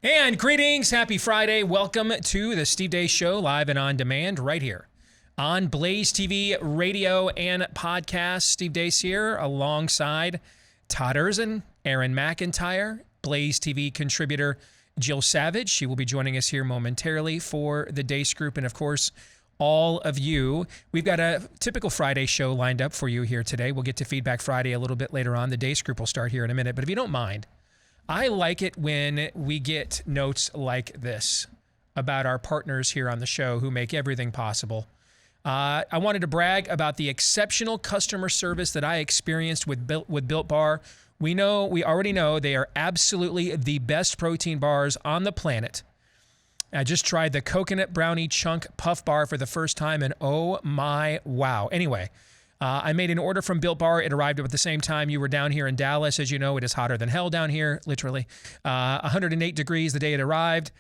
And greetings, happy Friday. Welcome to the Steve Deace Show, live and on demand right here on BlazeTV radio and podcast. Steve Deace here alongside Todd Erzin, Aaron McIntyre, BlazeTV contributor Jill Savage. She will be joining us here momentarily for the Deace Group. And of course, all of you. We've got a typical Friday show lined up for you here today. We'll get to Feedback Friday a little bit later on. The Deace Group will start here in a minute. But if you don't mind, I like it when we get notes like this about our partners here on the show who make everything possible. I wanted to brag about the exceptional customer service that I experienced with Built Bar. We already know they are absolutely the best protein bars on the planet. I just tried the coconut brownie chunk puff bar for the first time, and oh my wow. Anyway, I made an order from Built Bar. It arrived at the same time you were down here in Dallas. As you know, it is hotter than hell down here, literally. 108 degrees the day it arrived.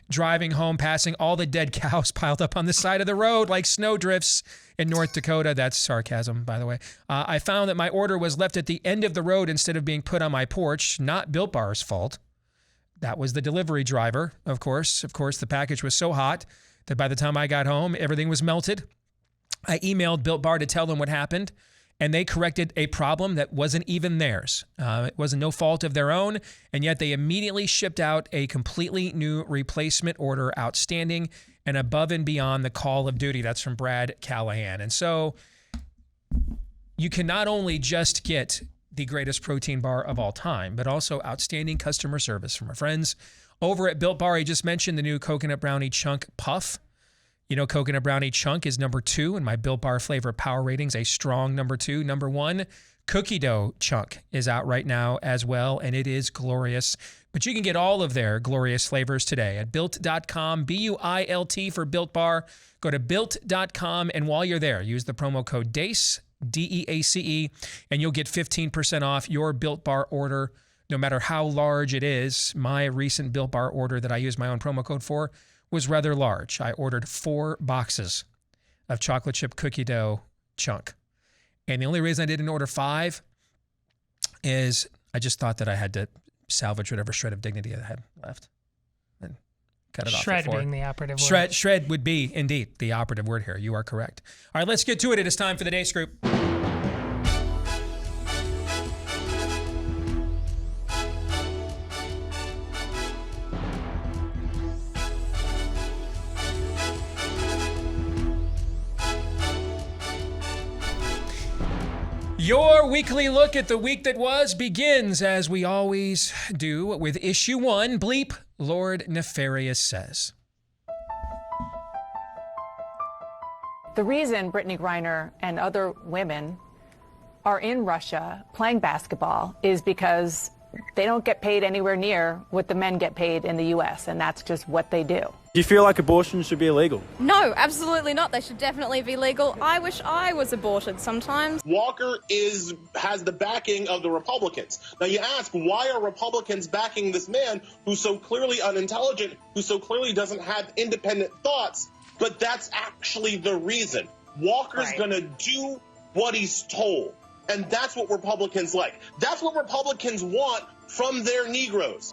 Driving home, passing all the dead cows piled up on the side of the road like snowdrifts in North Dakota. That's sarcasm, by the way. I found that my order was left at the end of the road instead of being put on my porch. Not Built Bar's fault. That was the delivery driver, of course. Of course, the package was so hot that by the time I got home, everything was melted. I emailed Built Bar to tell them what happened, and they corrected a problem that wasn't even theirs. It wasn't no fault of their own, and yet they immediately shipped out a completely new replacement order, outstanding and above and beyond the call of duty. That's from Brad Callahan. And so you can not only just get the greatest protein bar of all time, but also outstanding customer service from our friends over at Built Bar. I just mentioned the new coconut brownie chunk puff. You know, coconut brownie chunk is number 2 in my Built Bar flavor power ratings, a strong number 2. Number 1, cookie dough chunk is out right now as well, and it is glorious. But you can get all of their glorious flavors today at Built.com, B-U-I-L-T for Built Bar. Go to Built.com, and while you're there, use the promo code DEACE, D-E-A-C-E, and you'll get 15% off your Built Bar order, no matter how large it is. My recent Built Bar order that I used my own promo code for was rather large. I ordered 4 boxes of chocolate chip cookie dough chunk. And the only reason I didn't order 5 is I just thought that I had to salvage whatever shred of dignity I had left and cut it off. Shred being the operative word. Shred would be indeed the operative word here. You are correct. All right, let's get to it. It is time for the Deace Group. Your weekly look at the week that was begins, as we always do, with issue 1, Bleep, Lord Nefarious Says. The reason Brittany Griner and other women are in Russia playing basketball is because they don't get paid anywhere near what the men get paid in the U.S., and that's just what they do. Do you feel like abortion should be illegal? No, absolutely not. They should definitely be legal. I wish I was aborted sometimes. Walker has the backing of the Republicans. Now you ask, why are Republicans backing this man who's so clearly unintelligent, who so clearly doesn't have independent thoughts? But that's actually the reason. Walker's going to do what he's told. And that's what Republicans like. That's what Republicans want from their Negroes.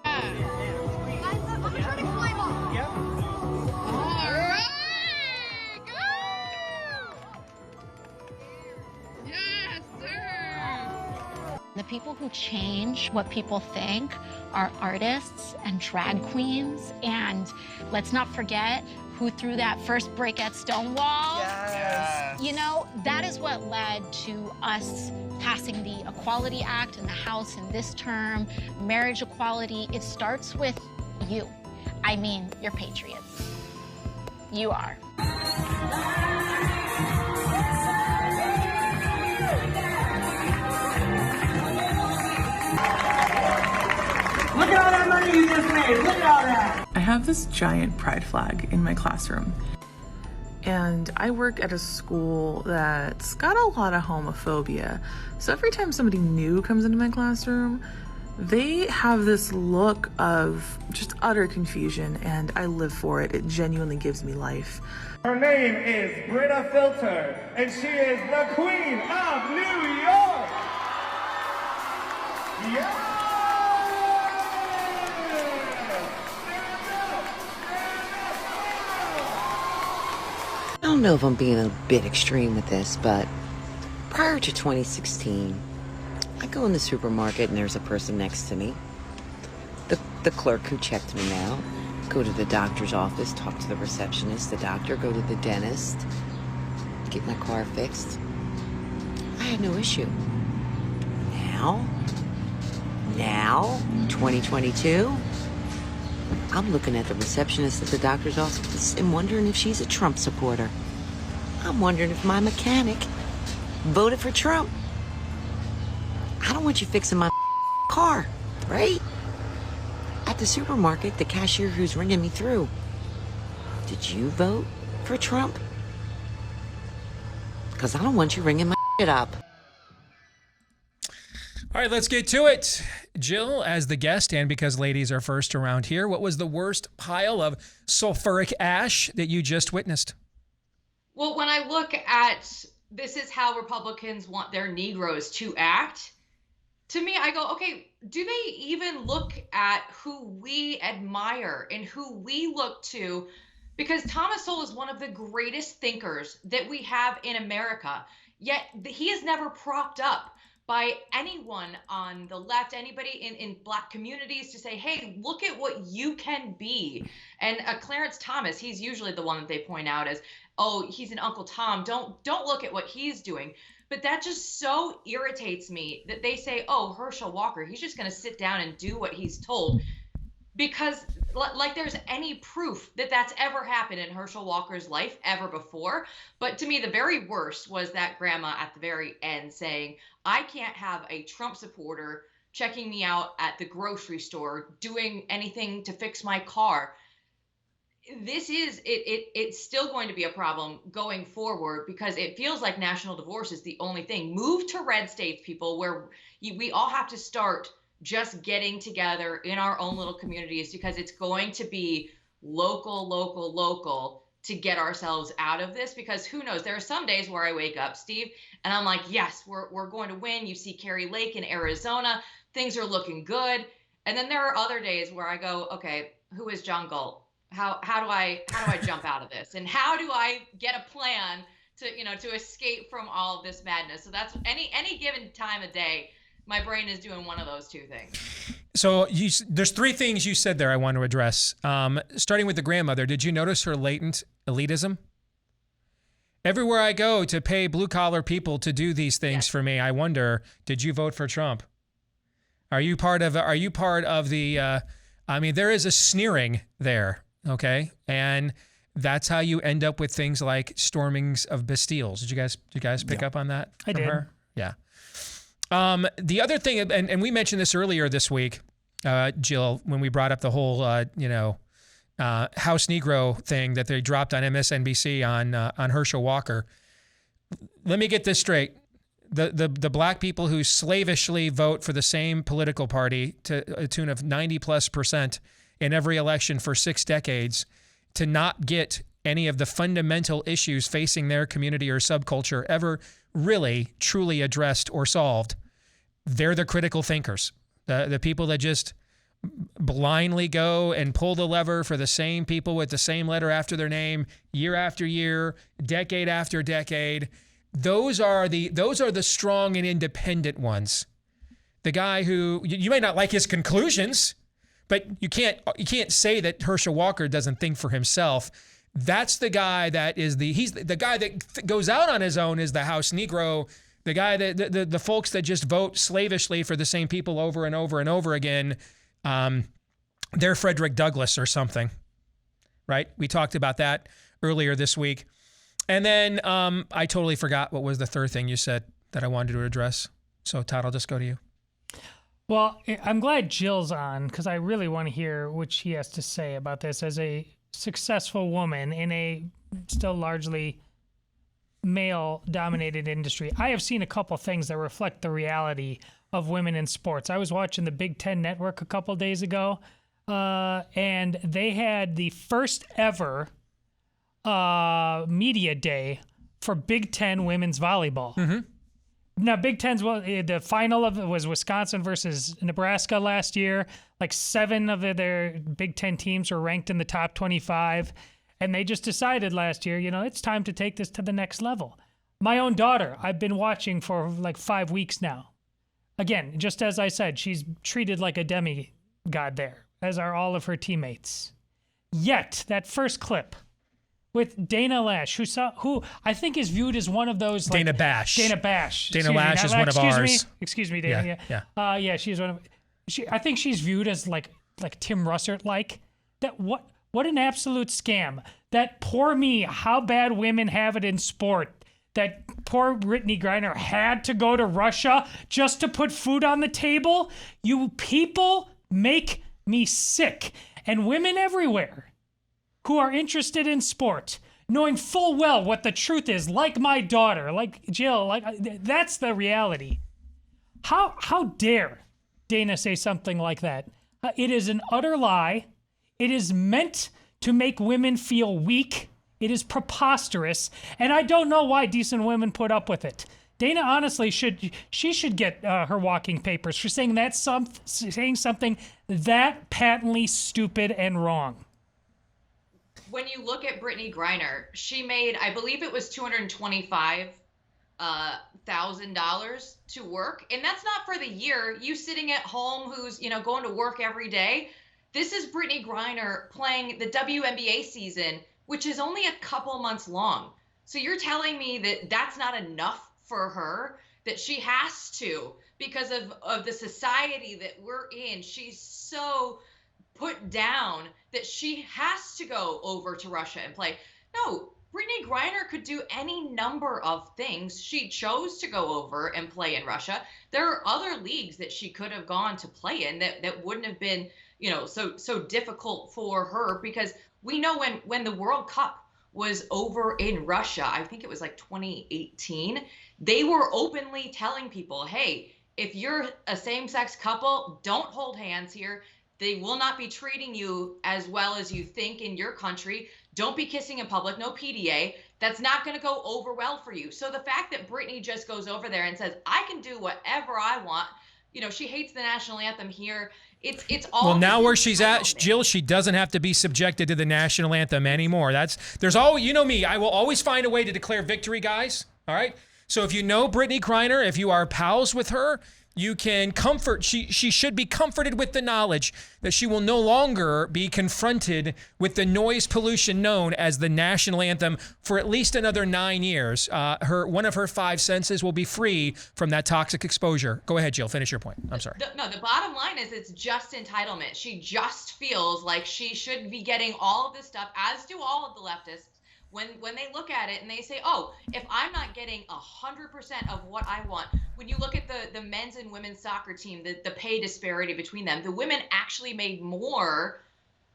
The people who change what people think are artists and drag queens. And let's not forget who threw that first brick at Stonewall. Yes. You know, that is what led to us passing the Equality Act in the House in this term, marriage equality. It starts with you. I mean, you're patriots. You are. Look at all that money you just made. Look at all that. I have this giant pride flag in my classroom. And I work at a school that's got a lot of homophobia. So every time somebody new comes into my classroom, they have this look of just utter confusion, and I live for it. It genuinely gives me life. Her name is Britta Filter, and she is the Queen of New York. Yeah! don't know if I'm being a bit extreme with this, but prior to 2016, I go in the supermarket and there's a person next to me. The clerk who checked me out. Go to the doctor's office, talk to the receptionist, the doctor, go to the dentist, get my car fixed. I had no issue. Now, 2022, I'm looking at the receptionist at the doctor's office and wondering if she's a Trump supporter. I'm wondering if my mechanic voted for Trump. I don't want you fixing my car, right? At the supermarket, the cashier who's ringing me through. Did you vote for Trump? Because I don't want you ringing my shit up. All right, let's get to it. Jill, as the guest, and because ladies are first around here, what was the worst pile of sulfuric ash that you just witnessed? Well, when I look at this is how Republicans want their Negroes to act, to me, I go, okay, do they even look at who we admire and who we look to? Because Thomas Sowell is one of the greatest thinkers that we have in America, yet he is never propped up by anyone on the left, anybody in Black communities to say, hey, look at what you can be. And Clarence Thomas, he's usually the one that they point out as, oh, he's an Uncle Tom. Don't look at what he's doing. But that just so irritates me that they say, oh, Herschel Walker, he's just going to sit down and do what he's told. Because like there's any proof that that's ever happened in Herschel Walker's life ever before. But to me, the very worst was that grandma at the very end saying, I can't have a Trump supporter checking me out at the grocery store, doing anything to fix my car. It's still going to be a problem going forward because it feels like national divorce is the only thing. Move to red states, people, where we all have to start just getting together in our own little communities because it's going to be local to get ourselves out of this, because who knows, there are some days where I wake up, Steve, and I'm like, yes, we're going to win. You see Carrie Lake in Arizona, things are looking good. And then there are other days where I go, okay, who is John Galt? How do I jump out of this? And how do I get a plan to escape from all of this madness? So that's any given time of day, my brain is doing one of those two things. So there's three things you said there I want to address. Starting with the grandmother, did you notice her latent elitism? Everywhere I go to pay blue-collar people to do these things for me, I wonder, did you vote for Trump? Are you part of the, there is a sneering there, okay? And that's how you end up with things like stormings of Bastilles. Did you guys pick up on that from her? Yeah. The other thing, and we mentioned this earlier this week, Jill, when we brought up the whole, House Negro thing that they dropped on MSNBC on Herschel Walker. Let me get this straight. The black people who slavishly vote for the same political party to a tune of 90+% in every election for 6 decades to not get any of the fundamental issues facing their community or subculture ever really truly addressed or solved, they're the critical thinkers. The people that just blindly go and pull the lever for the same people with the same letter after their name year after year, decade after decade. Those are the strong and independent ones. The guy who you may not like his conclusions, but you can't say that Herschel Walker doesn't think for himself. That's the guy that is he's the guy that goes out on his own is the House Negro, the guy that the folks that just vote slavishly for the same people over and over and over again. They're Frederick Douglass or something, right? We talked about that earlier this week. And then I totally forgot what was the third thing you said that I wanted to address. So Todd, I'll just go to you. Well, I'm glad Jill's on because I really want to hear what she has to say about this as a successful woman in a still largely male-dominated industry. I have seen a couple things that reflect the reality of women in sports. I was watching the Big Ten Network a couple days ago, and they had the first ever media day for Big Ten women's volleyball. Mm-hmm. Now, Big Ten's, the final of it was Wisconsin versus Nebraska last year. Like 7 of their Big Ten teams were ranked in the top 25. And they just decided last year, it's time to take this to the next level. My own daughter, I've been watching for like 5 weeks now. Again, just as I said, she's treated like a demigod there, as are all of her teammates. Yet, that first clip with Dana Lash, who I think is viewed as one of those... Like, Dana Bash. Dana Lash is one of ours. Excuse me, Dana. Yeah, she's one of... I think she's viewed as like Tim Russert-like. What an absolute scam. That poor me, how bad women have it in sport. That poor Brittany Griner had to go to Russia just to put food on the table. You people make me sick. And women everywhere who are interested in sport, knowing full well what the truth is, like my daughter, like Jill, that's the reality. How dare Dana say something like that? It is an utter lie. It is meant to make women feel weak. It is preposterous, and I don't know why decent women put up with it. Dana honestly should get her walking papers for saying saying something that patently stupid and wrong. When you look at Brittany Griner, she made, I believe it was $225,000 to work, and that's not for the year. You sitting at home who's going to work every day. This is Brittany Griner playing the WNBA season, which is only a couple months long. So you're telling me that that's not enough for her, that she has to, because of the society that we're in, she's so put down that she has to go over to Russia and play. No, Brittany Griner could do any number of things. She chose to go over and play in Russia. There are other leagues that she could have gone to play in that wouldn't have been, so difficult for her, because we know when the World Cup was over in Russia, I think it was like 2018, they were openly telling people, hey, if you're a same-sex couple, don't hold hands here. They will not be treating you as well as you think in your country. Don't be kissing in public, no PDA. That's not going to go over well for you. So the fact that Brittany just goes over there and says, I can do whatever I want, she hates the national anthem here. It's all. Well, now where she's at, Jill, she doesn't have to be subjected to the national anthem anymore. There's always, me, I will always find a way to declare victory, guys. All right. So if you know Brittany Griner, if you are pals with her, you can comfort. She should be comforted with the knowledge that she will no longer be confronted with the noise pollution known as the national anthem for at least another 9 years. One of her 5 senses will be free from that toxic exposure. Go ahead, Jill. Finish your point. I'm sorry. The bottom line is it's just entitlement. She just feels like she should be getting all of this stuff, as do all of the leftists. When they look at it and they say, oh, if I'm not getting 100% of what I want, when you look at the men's and women's soccer team, the pay disparity between them, the women actually made more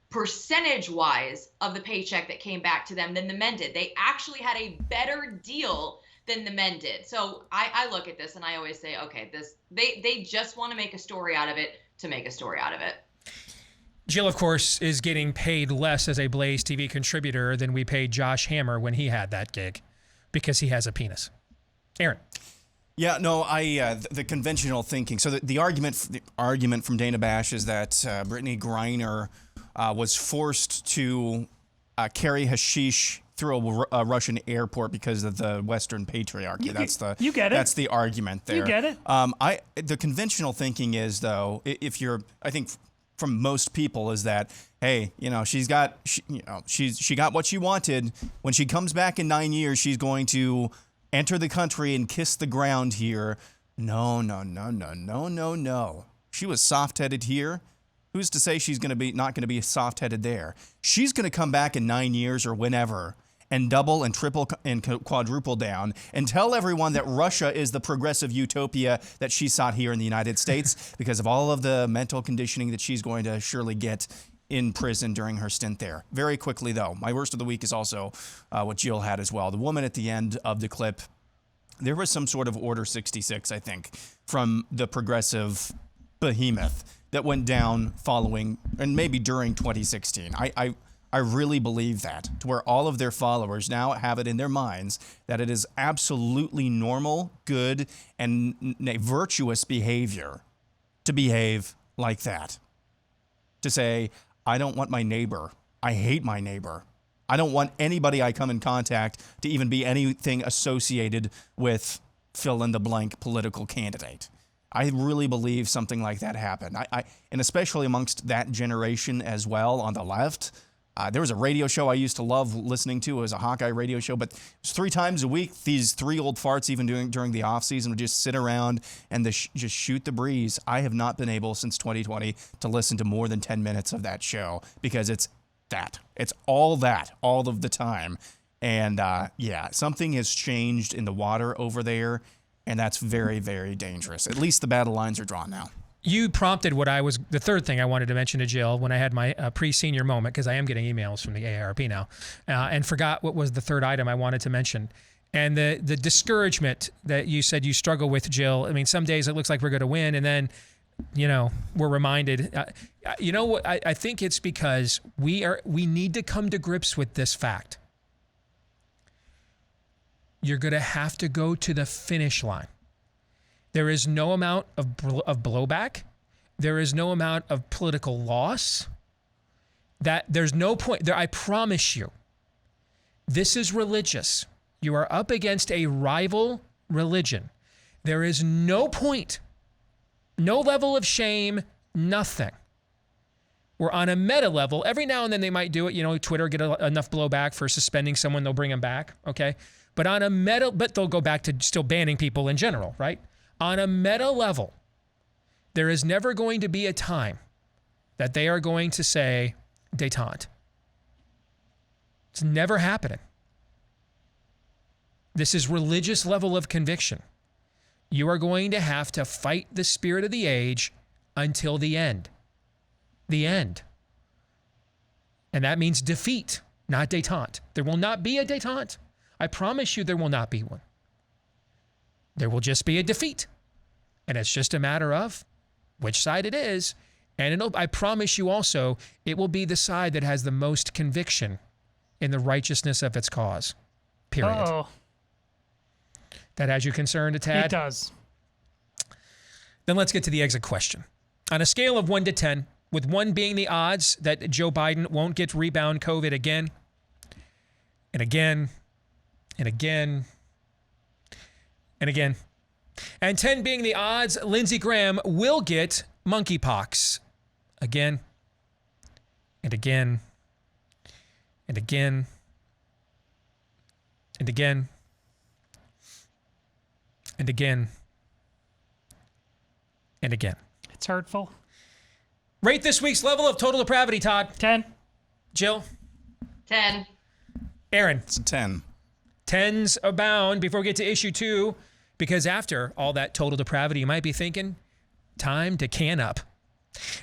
percentage-wise of the paycheck that came back to them than the men did. They actually had a better deal than the men did. So I look at this and I always say, okay, they just want to make a story out of it to make a story out of it. Jill, of course, is getting paid less as a BlazeTV contributor than we paid Josh Hammer when he had that gig, because he has a penis. Aaron. Yeah, no, the conventional thinking. So the argument from Dana Bash is that Brittany Griner was forced to carry hashish through a Russian airport because of the Western patriarchy. You get it. That's the argument there. You get it. The conventional thinking is, though, I think from most people is that, hey, she got what she wanted. When she comes back in 9 years, she's going to enter the country and kiss the ground here. No. She was soft-headed here. Who's to say she's not going to be soft-headed there? She's going to come back in 9 years or whenever and double and triple and quadruple down and tell everyone that Russia is the progressive utopia that she sought here in the United States because of all of the mental conditioning that she's going to surely get in prison during her stint there. Very quickly, though, my worst of the week is also what Jill had as well. The woman at the end of the clip, there was some sort of Order 66, I think, from the progressive behemoth that went down following and maybe during 2016. I really believe that, to where all of their followers now have it in their minds that it is absolutely normal, good, and virtuous behavior to behave like that. To say, I don't want my neighbor. I hate my neighbor. I don't want anybody I come in contact to even be anything associated with fill-in-the-blank political candidate. I really believe something like that happened. And especially amongst that generation as well on the left. There was a radio show I used to love listening to. It was a Hawkeye radio show, but it was 3 times a week. These 3 old farts, even during the off season, would just sit around and just shoot the breeze. I have not been able since 2020 to listen to more than 10 minutes of that show because it's that. It's all that, all of the time. And something has changed in the water over there, and that's very, very dangerous. At least the battle lines are drawn now. You prompted the third thing I wanted to mention to Jill when I had my pre-senior moment, because I am getting emails from the AARP now, and forgot what was the third item I wanted to mention. And the discouragement that you said you struggle with, Jill. I mean, some days it looks like we're going to win, and then, we're reminded. You know what? I think it's because we need to come to grips with this fact. You're going to have to go to the finish line. There is no amount of blowback. There is no amount of political loss. There's no point there. I promise you, this is religious. You are up against a rival religion. There is no point, no level of shame, nothing. We're on a meta level. Every now and then they might do it. Twitter get enough blowback for suspending someone, they'll bring them back. Okay. But on a meta, they'll go back to still banning people in general, right? On a meta level, there is never going to be a time that they are going to say détente. It's never happening. This is religious level of conviction. You are going to have to fight the spirit of the age until the end. The end. And that means defeat, not détente. There will not be a détente. I promise you there will not be one. There will just be a defeat. And it's just a matter of which side it is. And I promise you also, it will be the side that has the most conviction in the righteousness of its cause. Period. Uh-oh. That has you concerned a tad? It does. Then let's get to the exit question. On a scale of 1 to 10, with 1 being the odds that Joe Biden won't get rebound COVID again, and again, and again, and again, and 10 being the odds Lindsey Graham will get monkeypox again, and again, and again, and again, and again, and again. It's hurtful. Rate this week's level of total depravity, Todd. 10. Jill? 10. Aaron? It's a 10. 10s abound before we get to issue 2, because after all that total depravity, you might be thinking, time to can up.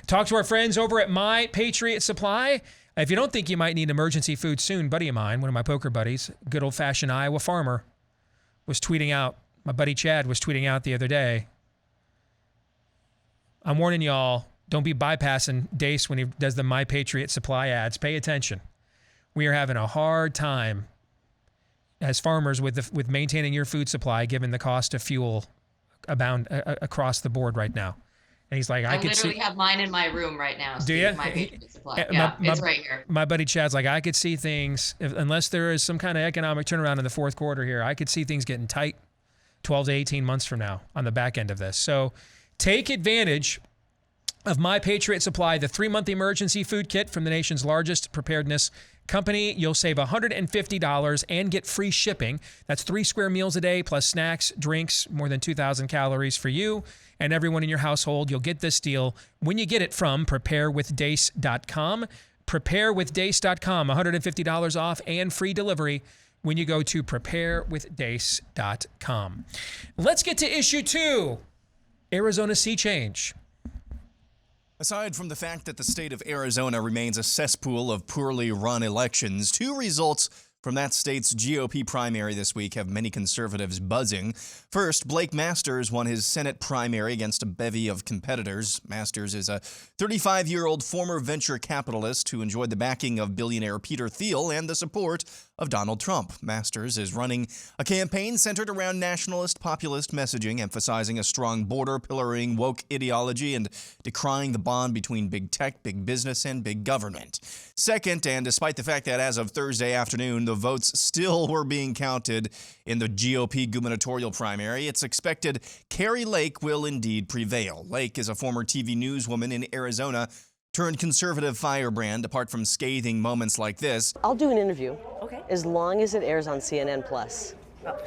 Talk to our friends over at My Patriot Supply. If you don't think you might need emergency food soon, buddy of mine, one of my poker buddies, good old-fashioned Iowa farmer, was tweeting out, my buddy Chad was tweeting out the other day, I'm warning y'all, don't be bypassing Deace when he does the My Patriot Supply ads. Pay attention. We are having a hard time as farmers with maintaining your food supply, given the cost of fuel abound across the board right now. And he's like, I could literally have mine in my room right now. Do you? My Patriot Supply. Yeah, it's right here. My buddy Chad's like, I could see things, unless there is some kind of economic turnaround in the fourth quarter here, I could see things getting tight 12 to 18 months from now on the back end of this. So take advantage of My Patriot Supply, the 3-month emergency food kit from the nation's largest preparedness company. You'll save $150 and get free shipping. That's 3 square meals a day plus snacks, drinks, more than 2,000 calories for you and everyone in your household. You'll get this deal when you get it from preparewithdace.com. Preparewithdace.com, $150 off and free delivery when you go to preparewithdace.com. Let's get to issue 2, Arizona Sea Change. Aside from the fact that the state of Arizona remains a cesspool of poorly run elections, 2 results from that state's GOP primary this week have many conservatives buzzing. First, Blake Masters won his Senate primary against a bevy of competitors. Masters is a 35-year-old former venture capitalist who enjoyed the backing of billionaire Peter Thiel and the support of Donald Trump. Masters is running a campaign centered around nationalist populist messaging, emphasizing a strong border, pillaring woke ideology, and decrying the bond between big tech, big business, and big government. Second, and despite the fact that as of Thursday afternoon, the votes still were being counted in the GOP gubernatorial primary, it's expected Carrie Lake will indeed prevail. Lake is a former TV newswoman in Arizona turned conservative firebrand. Apart from scathing moments like this, I'll do an interview, as long as it airs on CNN+.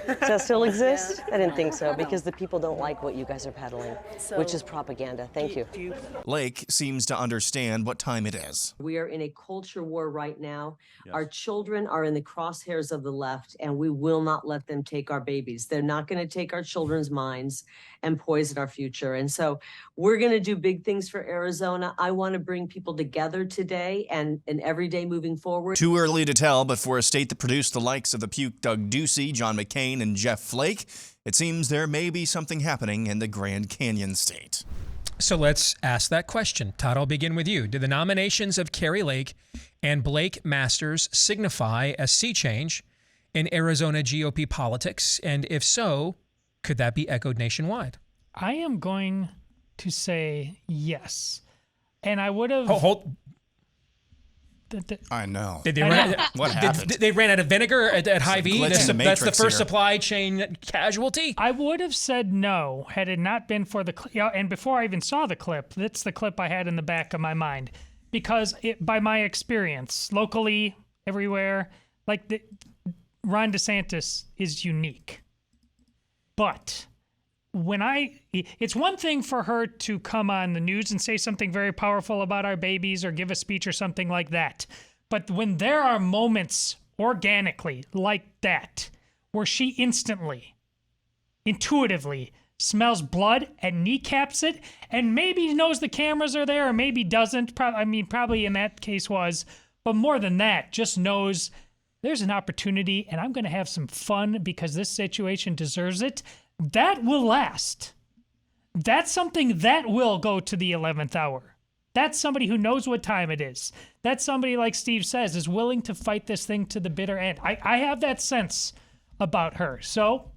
Does that still exist? I didn't think so, because the people don't like what you guys are peddling, which is propaganda. Thank you. Lake seems to understand what time it is. We are in a culture war right now. Yes. Our children are in the crosshairs of the left, and we will not let them take our babies. They're not going to take our children's minds and poison our future. And so we're going to do big things for Arizona. I want to bring people together today and every day moving forward. Too early to tell, but for a state that produced the likes of the puke Doug Ducey, John McCain, and Jeff Flake, it seems there may be something happening in the Grand Canyon state. So let's ask that question. Todd, I'll begin with you. Do the nominations of Carrie Lake and Blake Masters signify a sea change in Arizona GOP politics? And if so, could that be echoed nationwide? I am going to say yes. And I would have... I know. What happened? They ran out of vinegar at Hy-Vee? That's the first supply chain casualty? I would have said no had it not been for the clip. And before I even saw the clip, that's the clip I had in the back of my mind. Because by my experience, locally, everywhere, Ron DeSantis is unique. But it's one thing for her to come on the news and say something very powerful about our babies or give a speech or something like that. But when there are moments organically like that, where she instantly, intuitively smells blood and kneecaps it, and maybe knows the cameras are there or maybe doesn't, probably in that case was, but more than that, just knows there's an opportunity and I'm going to have some fun because this situation deserves it. That will last. That's something that will go to the 11th hour. That's somebody who knows what time it is. That's somebody, like Steve says, is willing to fight this thing to the bitter end. I have that sense about her. So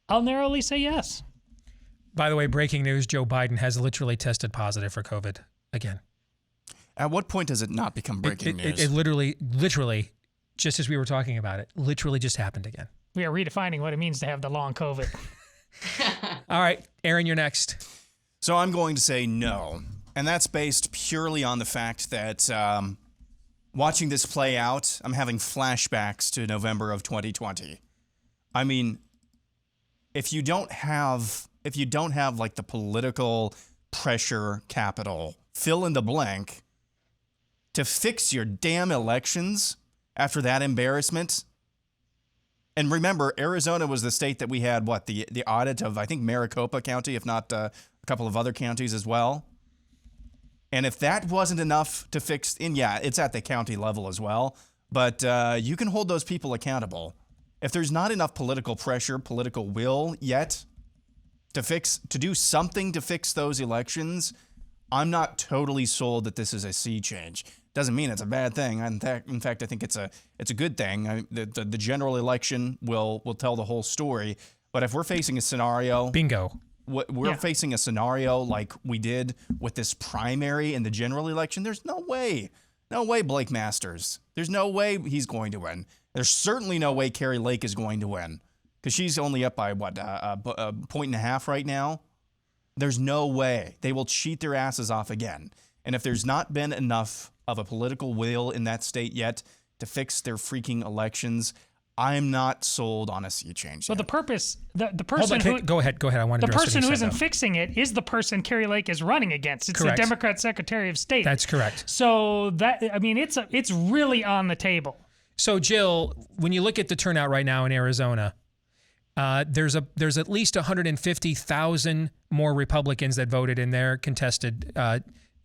I'll narrowly say yes. By the way, breaking news, Joe Biden has literally tested positive for COVID again. At what point does it not become breaking news? It literally, just as we were talking about it, literally just happened again. We are redefining what it means to have the long COVID. All right, Aaron, you're next. So I'm going to say no. And that's based purely on the fact that watching this play out, I'm having flashbacks to November of 2020. I mean, if you don't have like the political pressure capital, fill in the blank, to fix your damn elections after that embarrassment. And remember, Arizona was the state that we had, the audit of, I think, Maricopa County, if not a couple of other counties as well. And if that wasn't enough to fix, and yeah, it's at the county level as well, but you can hold those people accountable. If there's not enough political pressure, political will yet to do something to fix those elections, I'm not totally sold that this is a sea change. Doesn't mean it's a bad thing. In fact, I think it's a good thing. The general election will tell the whole story. But if we're facing a scenario, bingo, we're facing a scenario like we did with this primary in the general election. There's no way Blake Masters. There's no way he's going to win. There's certainly no way Carrie Lake is going to win because she's only up by a point and a half right now. There's no way. They will cheat their asses off again. And if there's not been enough of a political will in that state yet to fix their freaking elections, I'm not sold on a sea change. Well, the person who... Go ahead. I want to The person who isn't fixing it is the person Carrie Lake is running against. It's correct. The Democrat Secretary of State. That's correct. So it's really on the table. So Jill, when you look at the turnout right now in Arizona, there's at least 150,000 more Republicans that voted in their contested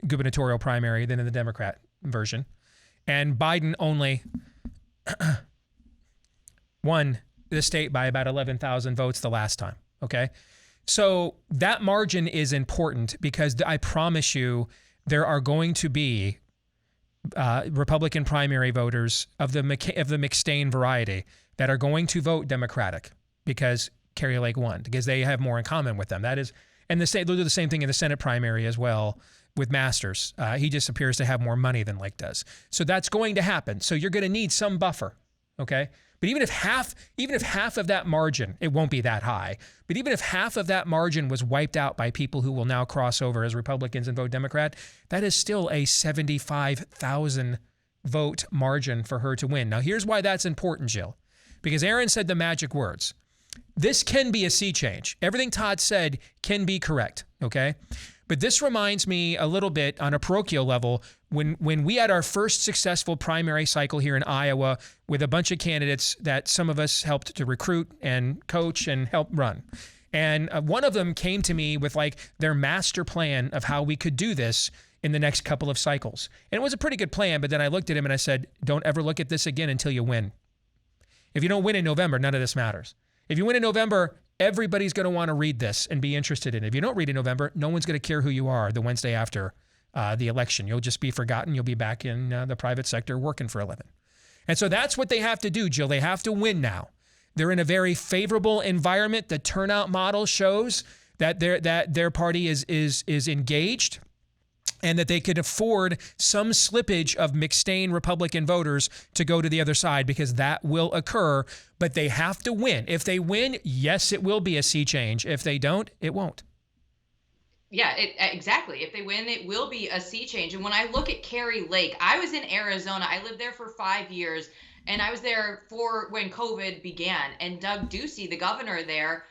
gubernatorial primary than in the Democrat version. And Biden only won the state by about 11,000 votes the last time, okay? So that margin is important because I promise you there are going to be Republican primary voters of the McStain variety that are going to vote Democratic because Carrie Lake won, because they have more in common with them. That is, and they'll do the same thing in the Senate primary as well with Masters. He just appears to have more money than Lake does. So that's going to happen. So you're going to need some buffer, okay? But even if half of that margin, it won't be that high, but even if half of that margin was wiped out by people who will now cross over as Republicans and vote Democrat, that is still a 75,000 vote margin for her to win. Now, here's why that's important, Jill, because Aaron said the magic words. This can be a sea change. Everything Todd said can be correct, okay? But this reminds me a little bit on a parochial level when we had our first successful primary cycle here in Iowa with a bunch of candidates that some of us helped to recruit and coach and help run. And one of them came to me with like their master plan of how we could do this in the next couple of cycles. And it was a pretty good plan, but then I looked at him and I said, don't ever look at this again until you win. If you don't win in November, none of this matters. If you win in November, everybody's going to want to read this and be interested in it. If you don't read in November, no one's going to care who you are the Wednesday after the election. You'll just be forgotten. You'll be back in the private sector working for a living. And so that's what they have to do, Jill. They have to win now. They're in a very favorable environment. The turnout model shows that their party is engaged and that they could afford some slippage of McStain Republican voters to go to the other side, because that will occur, but they have to win. If they win, yes, it will be a sea change. If they don't, it won't. Yeah, exactly. If they win, it will be a sea change. And when I look at Carrie Lake, I was in Arizona. I lived there for 5 years, and I was there for when COVID began. And Doug Ducey, the governor there,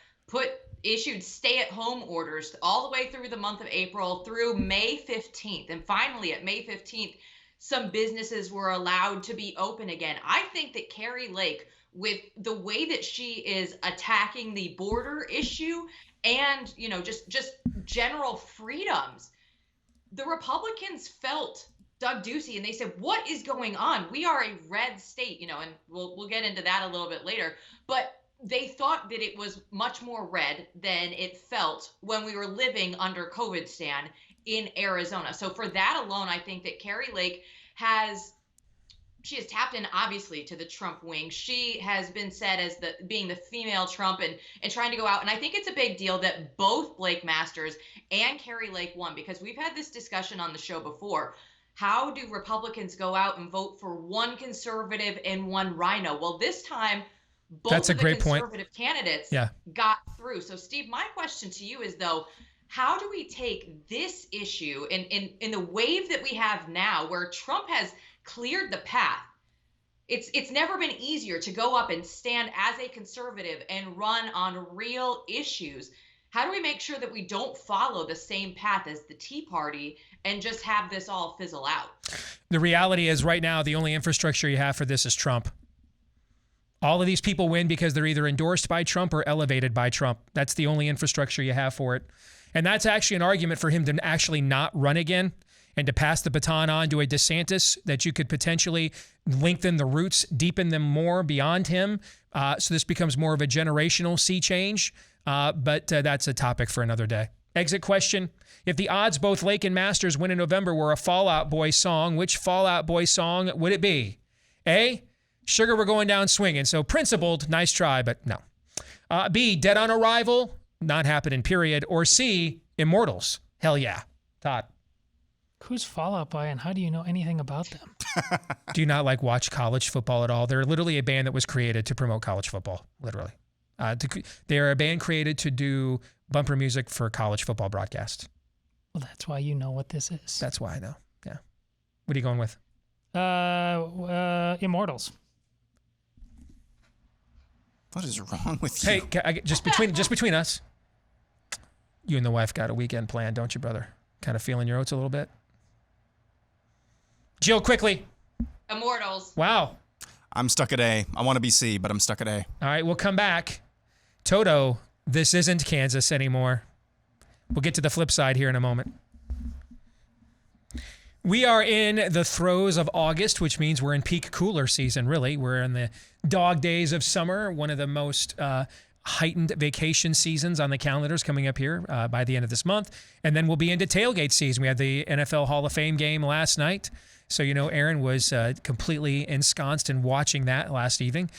issued stay-at-home orders all the way through the month of April through May 15th. And finally, at May 15th, some businesses were allowed to be open again. I think that Carrie Lake, with the way that she is attacking the border issue and, just general freedoms, the Republicans felt Doug Ducey and they said, what is going on? We are a red state, and we'll get into that a little bit later. But they thought that it was much more red than it felt when we were living under COVID stand in Arizona. So for that alone, I think that Carrie Lake has tapped in, obviously, to the Trump wing. She has been said as being the female Trump and trying to go out. And I think it's a big deal that both Blake Masters and Carrie Lake won, because we've had this discussion on the show before. How do Republicans go out and vote for one conservative and one rhino? Well, this time, both of the conservative candidates got through. So, Steve, my question to you is, though, how do we take this issue in the wave that we have now, where Trump has cleared the path? It's never been easier to go up and stand as a conservative and run on real issues. How do we make sure that we don't follow the same path as the Tea Party and just have this all fizzle out? The reality is, right now, the only infrastructure you have for this is Trump. All of these people win because they're either endorsed by Trump or elevated by Trump. That's the only infrastructure you have for it. And that's actually an argument for him to actually not run again and to pass the baton on to a DeSantis, that you could potentially lengthen the roots, deepen them more beyond him. So this becomes more of a generational sea change. But that's a topic for another day. Exit question. If the odds both Lake and Masters win in November were a Fall Out Boy song, which Fall Out Boy song would it be? A, Sugar, We're Going Down Swinging. So principled, nice try, but no. B, Dead on Arrival, not happening, period. Or C, Immortals. Hell yeah. Todd. Who's Fall Out Boy and how do you know anything about them? Do you not watch college football at all? They're literally a band that was created to promote college football, literally. They're a band created to do bumper music for college football broadcasts. Well, that's why you know what this is. That's why I know. Yeah. What are you going with? Immortals. What is wrong with you? Hey, just between us, you and the wife got a weekend plan, don't you, brother? Kind of feeling your oats a little bit? Jill, quickly. Immortals. Wow. I'm stuck at A. I want to be C, but I'm stuck at A. All right, we'll come back. Toto, this isn't Kansas anymore. We'll get to the flip side here in a moment. We are in the throes of August, which means we're in peak cooler season, really. We're in the dog days of summer, one of the most heightened vacation seasons on the calendars coming up here by the end of this month. And then we'll be into tailgate season. We had the NFL Hall of Fame game last night. So, Aaron was completely ensconced in watching that last evening.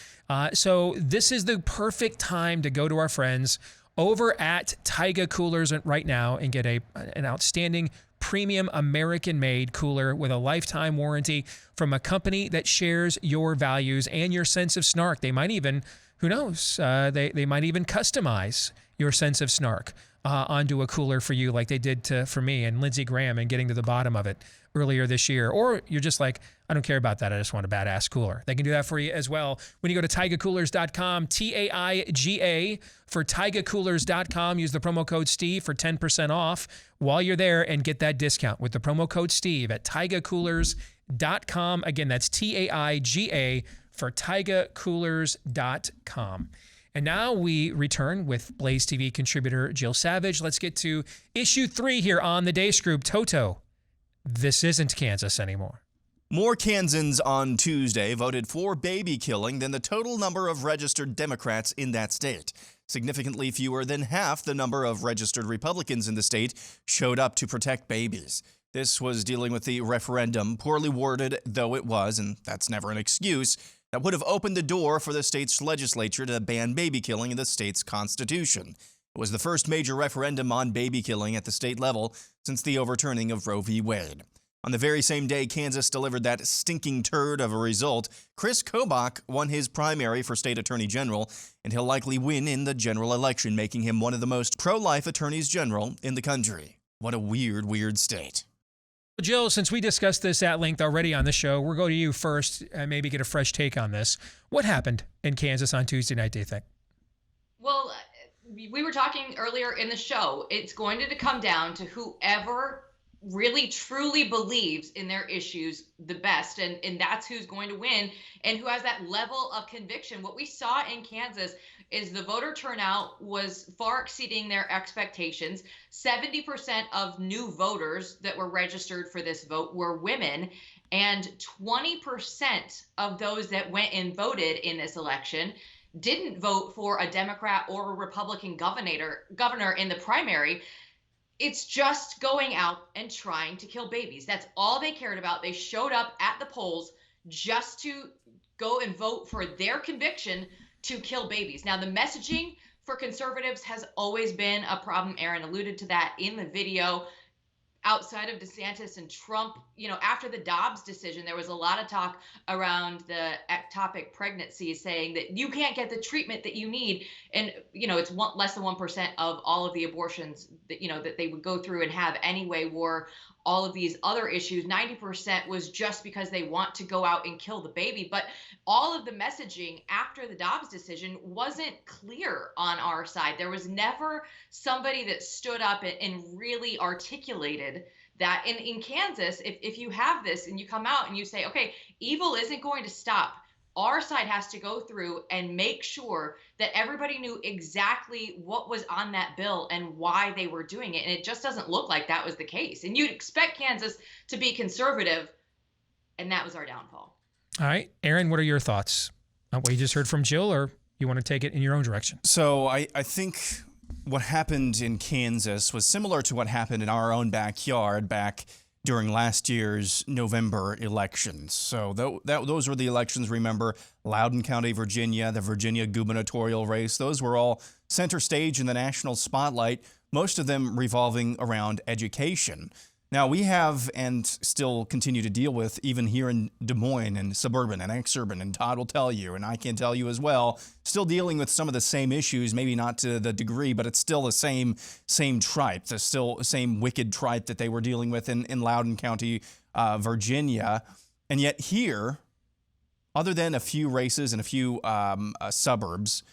So this is the perfect time to go to our friends over at Taiga Coolers right now and get an outstanding premium American-made cooler with a lifetime warranty from a company that shares your values and your sense of snark. They might even, who knows, they might even customize your sense of snark onto a cooler for you like they did for me and Lindsey Graham and getting to the bottom of it earlier this year. Or you're just like, I don't care about that. I just want a badass cooler. They can do that for you as well. When you go to taigacoolers.com, TAIGA for taigacoolers.com, use the promo code Steve for 10% off while you're there and get that discount with the promo code Steve at taigacoolers.com. Again, that's TAIGA for taigacoolers.com. And now we return with Blaze TV contributor Jill Savage. Let's get to issue 3 here on the Deace Group. Toto, this isn't Kansas anymore. More Kansans on Tuesday voted for baby killing than the total number of registered Democrats in that state. Significantly fewer than half the number of registered Republicans in the state showed up to protect babies. This was dealing with the referendum, poorly worded though it was, and that's never an excuse, that would have opened the door for the state's legislature to ban baby killing in the state's constitution. It was the first major referendum on baby killing at the state level since the overturning of Roe v. Wade. On the very same day Kansas delivered that stinking turd of a result, Chris Kobach won his primary for state attorney general, and he'll likely win in the general election, making him one of the most pro-life attorneys general in the country. What a weird, weird state. Jill, since we discussed this at length already on the show, we'll go to you first and maybe get a fresh take on this. What happened in Kansas on Tuesday night, do you think? Well, we were talking earlier in the show. It's going to come down to whoever really truly believes in their issues the best, and that's who's going to win and who has that level of conviction. What we saw in Kansas is the voter turnout was far exceeding their expectations. 70% of new voters that were registered for this vote were women, and 20% of those that went and voted in this election didn't vote for a Democrat or a Republican governor in the primary. It's just going out and trying to kill babies. That's all they cared about. They showed up at the polls just to go and vote for their conviction to kill babies. Now, the messaging for conservatives has always been a problem. Aaron alluded to that in the video. Outside of DeSantis and Trump, after the Dobbs decision, there was a lot of talk around the ectopic pregnancy, saying that you can't get the treatment that you need. And, it's less than 1% of all of the abortions that, that they would go through and have anyway were all of these other issues. 90% was just because they want to go out and kill the baby. But all of the messaging after the Dobbs decision wasn't clear on our side. There was never somebody that stood up and really articulated that. In Kansas, if you have this and you come out and you say, okay, evil isn't going to stop, our side has to go through and make sure that everybody knew exactly what was on that bill and why they were doing it. And it just doesn't look like that was the case. And you'd expect Kansas to be conservative, and that was our downfall. All right. Aaron, what are your thoughts on what you just heard from Jill, or you want to take it in your own direction? So I think what happened in Kansas was similar to what happened in our own backyard back during last year's November elections. So those were the elections, remember, Loudoun County, Virginia, the Virginia gubernatorial race. Those were all center stage in the national spotlight, most of them revolving around education. Now, we have and still continue to deal with, even here in Des Moines and suburban and exurban, and Todd will tell you, and I can tell you as well, still dealing with some of the same issues, maybe not to the degree, but it's still the same tripe, the still same wicked tripe that they were dealing with in Loudoun County, Virginia. And yet here, other than a few races and a few suburbs,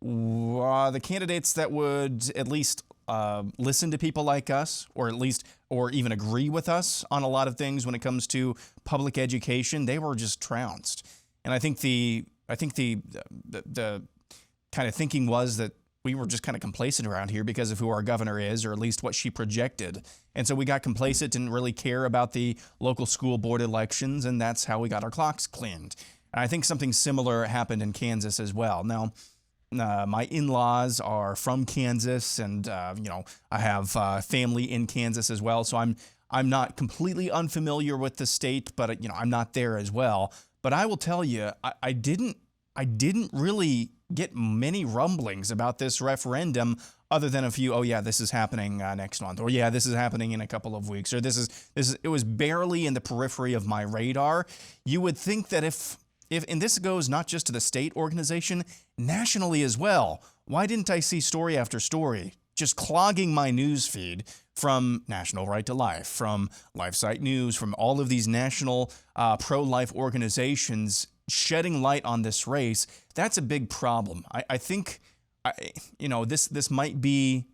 the candidates that would at least listen to people like us, or even agree with us on a lot of things when it comes to public education, they were just trounced. And I think the kind of thinking was that we were just kind of complacent around here because of who our governor is, or at least what she projected. And so we got complacent, didn't really care about the local school board elections, and that's how we got our clocks cleaned. And I think something similar happened in Kansas as well. Now, my in-laws are from Kansas, and I have family in Kansas as well. So I'm not completely unfamiliar with the state, but I'm not there as well. But I will tell you, I didn't really get many rumblings about this referendum, other than a few. Oh yeah, this is happening next month, or yeah, this is happening in a couple of weeks, or this is. It was barely in the periphery of my radar. You would think that if and this goes not just to the state organization, nationally as well. Why didn't I see story after story just clogging my news feed from National Right to Life, from LifeSite News, from all of these national pro-life organizations shedding light on this race? That's a big problem. I think, this might be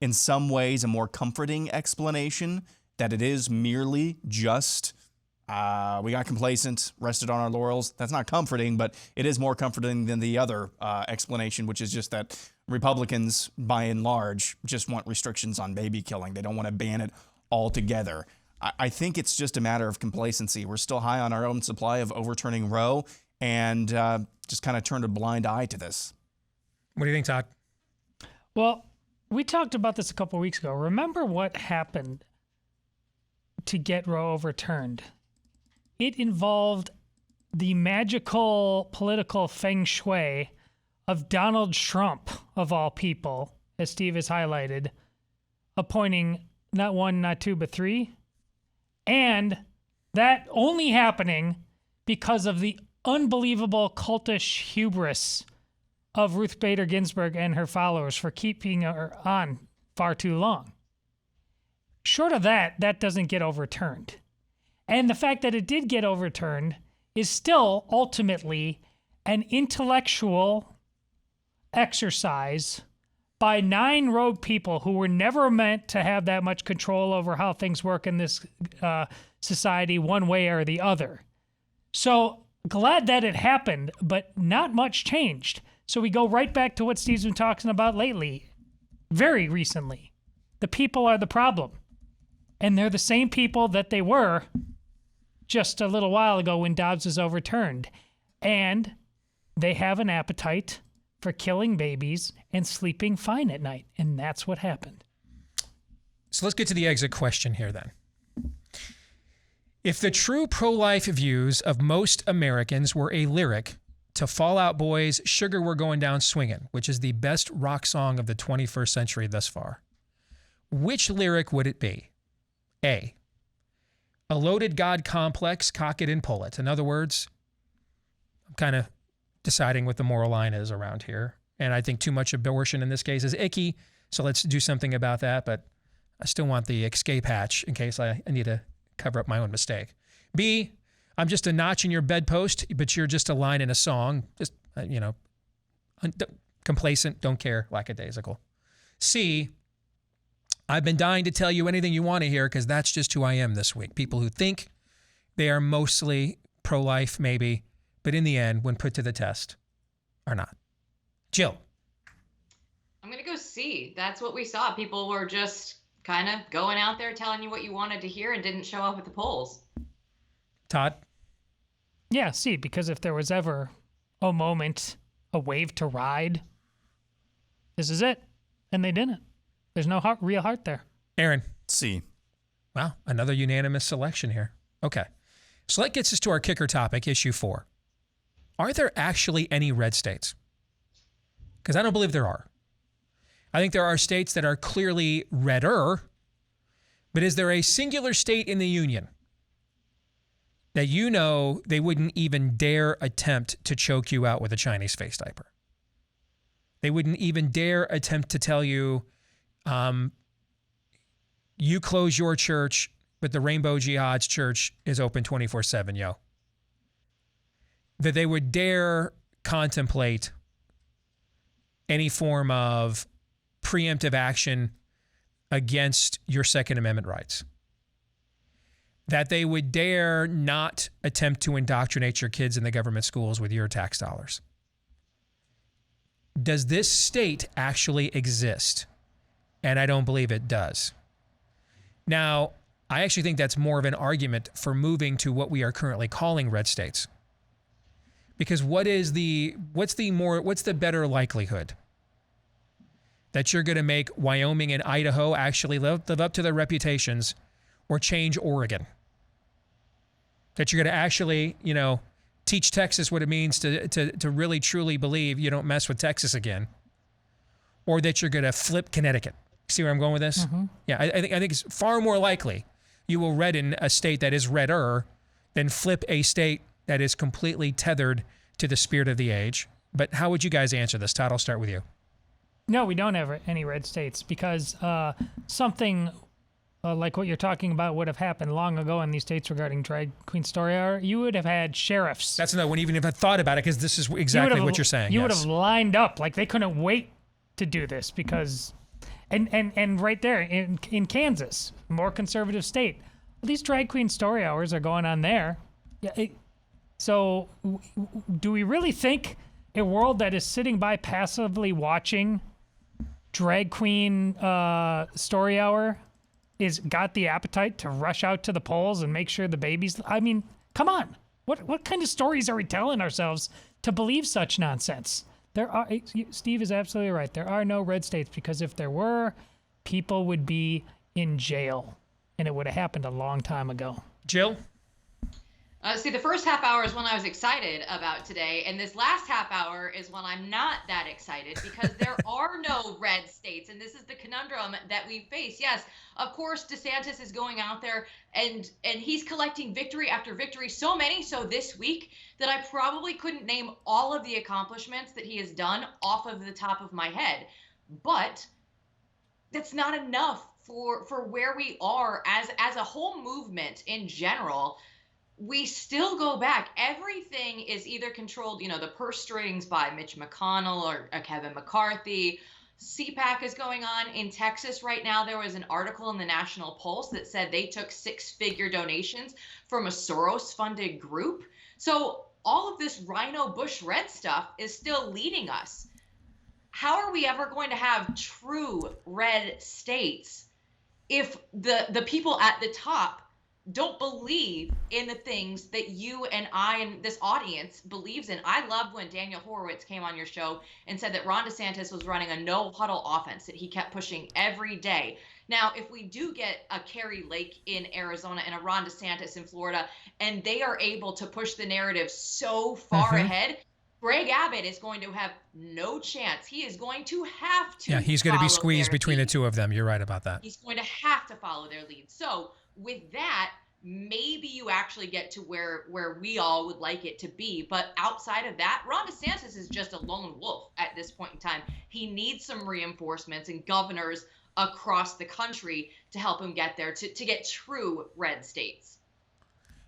in some ways a more comforting explanation, that it is merely just we got complacent, rested on our laurels. That's not comforting, but it is more comforting than the other explanation, which is just that Republicans, by and large, just want restrictions on baby killing. They don't want to ban it altogether. I think it's just a matter of complacency. We're still high on our own supply of overturning Roe, and just kind of turned a blind eye to this. What do you think, Todd? Well, we talked about this a couple weeks ago. Remember what happened to get Roe overturned? It involved the magical political feng shui of Donald Trump, of all people, as Steve has highlighted, appointing not one, not two, but three. And that only happening because of the unbelievable cultish hubris of Ruth Bader Ginsburg and her followers for keeping her on far too long. Short of that, that doesn't get overturned. And the fact that it did get overturned is still ultimately an intellectual exercise by 9 rogue people who were never meant to have that much control over how things work in this society one way or the other. So glad that it happened, but not much changed. So we go right back to what Steve's been talking about lately, very recently. The people are the problem. And they're the same people that they were just a little while ago when Dobbs was overturned. And they have an appetite for killing babies and sleeping fine at night. And that's what happened. So let's get to the exit question here then. If the true pro-life views of most Americans were a lyric to Fall Out Boy's Sugar We're Going Down Swingin', which is the best rock song of the 21st century thus far, which lyric would it be? A loaded God complex, cock it and pull it. In other words, I'm kind of deciding what the moral line is around here. And I think too much abortion in this case is icky. So let's do something about that. But I still want the escape hatch in case I need to cover up my own mistake. B, I'm just a notch in your bedpost, but you're just a line in a song. Just, complacent, don't care, lackadaisical. C, I've been dying to tell you anything you want to hear because that's just who I am this week. People who think they are mostly pro-life, maybe, but in the end, when put to the test, are not. Jill. I'm going to go C. That's what we saw. People were just kind of going out there telling you what you wanted to hear and didn't show up at the polls. Todd? Yeah, C, because if there was ever a moment, a wave to ride, this is it. And they didn't. There's no real heart there. Aaron. C. Wow, another unanimous selection here. Okay. So that gets us to our kicker topic, issue 4. Are there actually any red states? Because I don't believe there are. I think there are states that are clearly redder, but is there a singular state in the union that they wouldn't even dare attempt to choke you out with a Chinese face diaper? They wouldn't even dare attempt to tell you, you close your church, but the Rainbow Jihad's church is open 24/7, yo. That they would dare contemplate any form of preemptive action against your Second Amendment rights. That they would dare not attempt to indoctrinate your kids in the government schools with your tax dollars. Does this state actually exist? And I don't believe it does. Now, I actually think that's more of an argument for moving to what we are currently calling red states. Because what's the better likelihood that you're going to make Wyoming and Idaho actually live up to their reputations, or change Oregon? That you're going to actually, teach Texas what it means to really truly believe you don't mess with Texas again, or that you're going to flip Connecticut. See where I'm going with this? Mm-hmm. Yeah, I think it's far more likely you will redden a state that is redder than flip a state that is completely tethered to the spirit of the age. But how would you guys answer this? Todd, I'll start with you. No, we don't have any red states, because something like what you're talking about would have happened long ago in these states regarding drag queen story hour. You would have had sheriffs. That's another one, even if I thought about it, because this is exactly what you're saying. You would have lined up, like they couldn't wait to do this, because, and right there in Kansas, more conservative state, these drag queen story hours are going on there. Yeah. So do we really think a world that is sitting by passively watching drag queen story hour is got the appetite to rush out to the polls and make sure the babies? I mean, come on. What kind of stories are we telling ourselves to believe such nonsense? Steve is absolutely right. There are no red states, because if there were, people would be in jail, and it would have happened a long time ago. Jill? See, the first half hour is when I was excited about today, and this last half hour is when I'm not that excited, because there are no red states, and this is the conundrum that we face. Yes, of course, DeSantis is going out there, and he's collecting victory after victory, so many so this week that I probably couldn't name all of the accomplishments that he has done off of the top of my head. But that's not enough for where we are as a whole movement in general. We still go back. Everything is either controlled, the purse strings by Mitch McConnell or Kevin McCarthy. CPAC is going on in Texas right now. There was an article in the National Pulse that said they took 6-figure donations from a Soros-funded group. So all of this Rhino Bush Red stuff is still leading us. How are we ever going to have true red states if the people at the top don't believe in the things that you and I and this audience believes in? I loved when Daniel Horowitz came on your show and said that Ron DeSantis was running a no-huddle offense that he kept pushing every day. Now, if we do get a Carrie Lake in Arizona and a Ron DeSantis in Florida, and they are able to push the narrative so far ahead, Greg Abbott is going to have no chance. He is going to have to. Yeah, he's going to be squeezed between the two of them. You're right about that. He's going to have to follow their lead. So with that, maybe you actually get to where we all would like it to be. But outside of that, Ron DeSantis is just a lone wolf at this point in time. He needs some reinforcements and governors across the country to help him get there, to get true red states.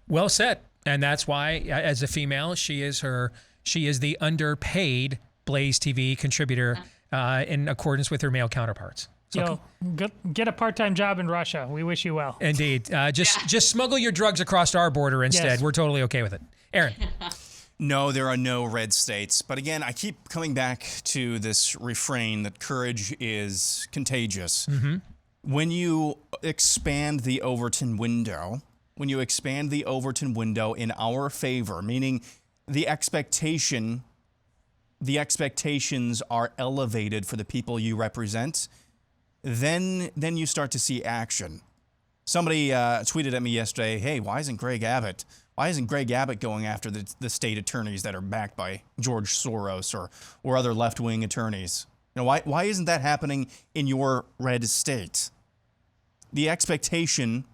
Well said. And that's why, as a female, she is the underpaid BlazeTV contributor in accordance with her male counterparts. So, get a part-time job in Russia. We wish you well. Indeed. Just smuggle your drugs across our border instead. Yes. We're totally okay with it. Aaron. No, there are no red states. But again, I keep coming back to this refrain that courage is contagious. Mm-hmm. When you expand the Overton window, in our favor, meaning the expectations are elevated for the people you represent, then you start to see action. Somebody tweeted at me yesterday, hey, why isn't Greg Abbott going after the state attorneys that are backed by George Soros or other left-wing attorneys? Why isn't that happening in your red state? The expectation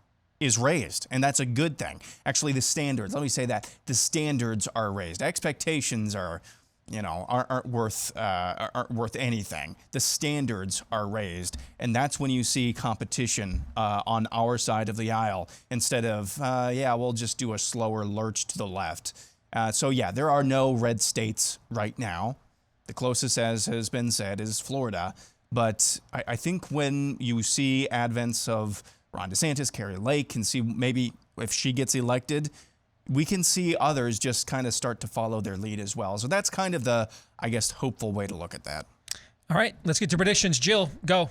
is raised, and that's a good thing. Actually, the standards, let me say that, the standards are raised. Expectations aren't worth anything. The standards are raised, and that's when you see competition on our side of the aisle instead of we'll just do a slower lurch to the left. There are no red states right now. The closest, as has been said, is Florida. But I think when you see advents of Ron DeSantis, Carrie Lake, and see maybe if she gets elected, we can see others just kind of start to follow their lead as well. So that's kind of the, I guess, hopeful way to look at that. All right, let's get to predictions. Jill, go.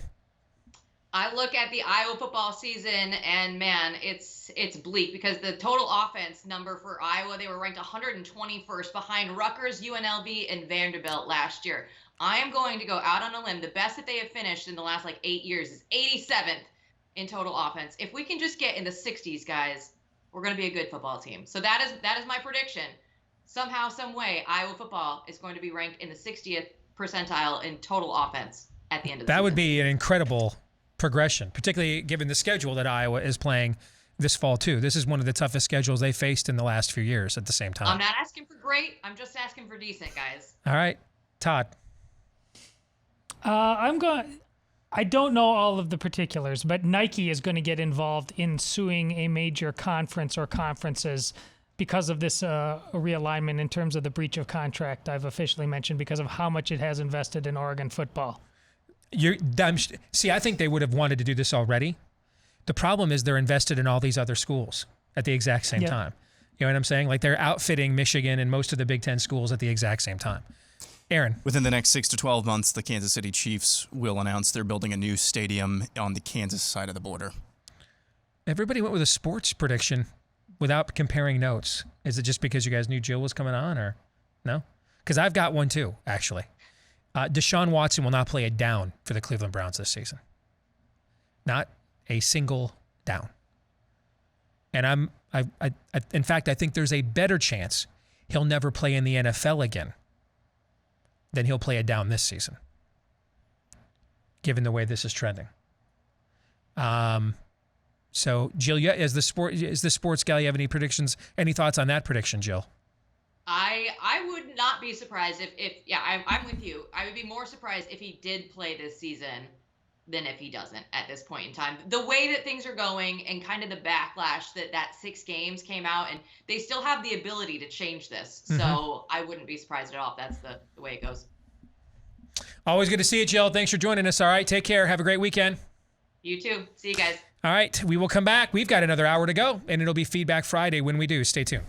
I look at the Iowa football season, and man, it's bleak because the total offense number for Iowa, they were ranked 121st behind Rutgers, UNLV, and Vanderbilt last year. I am going to go out on a limb. The best that they have finished in the last 8 years is 87th in total offense. If we can just get in the 60s, guys, we're going to be a good football team. So that is my prediction. Somehow, some way, Iowa football is going to be ranked in the 60th percentile in total offense at the end of the season. That would be an incredible progression, particularly given the schedule that Iowa is playing this fall too. This is one of the toughest schedules they faced in the last few years at the same time. I'm not asking for great. I'm just asking for decent, guys. All right, Todd. I don't know all of the particulars, but Nike is going to get involved in suing a major conference or conferences because of this realignment in terms of the breach of contract I've officially mentioned, because of how much it has invested in Oregon football. I think they would have wanted to do this already. The problem is they're invested in all these other schools at the exact same time. You know what I'm saying? Like they're outfitting Michigan and most of the Big Ten schools at the exact same time. Aaron. Within the next 6 to 12 months, the Kansas City Chiefs will announce they're building a new stadium on the Kansas side of the border. Everybody went with a sports prediction without comparing notes. Is it just because you guys knew Jill was coming on, or no? Because I've got one too, actually. Deshaun Watson will not play a down for the Cleveland Browns this season. Not a single down. And in fact, I think there's a better chance he'll never play in the NFL again than he'll play a down this season, given the way this is trending. So, Jill, as the sports gal, you have any predictions, any thoughts on that prediction, Jill? I would not be surprised if I'm with you. I would be more surprised if he did play this season than if he doesn't at this point in time. The way that things are going and kind of the backlash that 6 games came out, and they still have the ability to change this. Mm-hmm. So I wouldn't be surprised at all if that's the way it goes. Always good to see you, Jill. Thanks for joining us. All right, take care. Have a great weekend. You too. See you guys. All right, we will come back. We've got another hour to go, and it'll be Feedback Friday when we do. Stay tuned.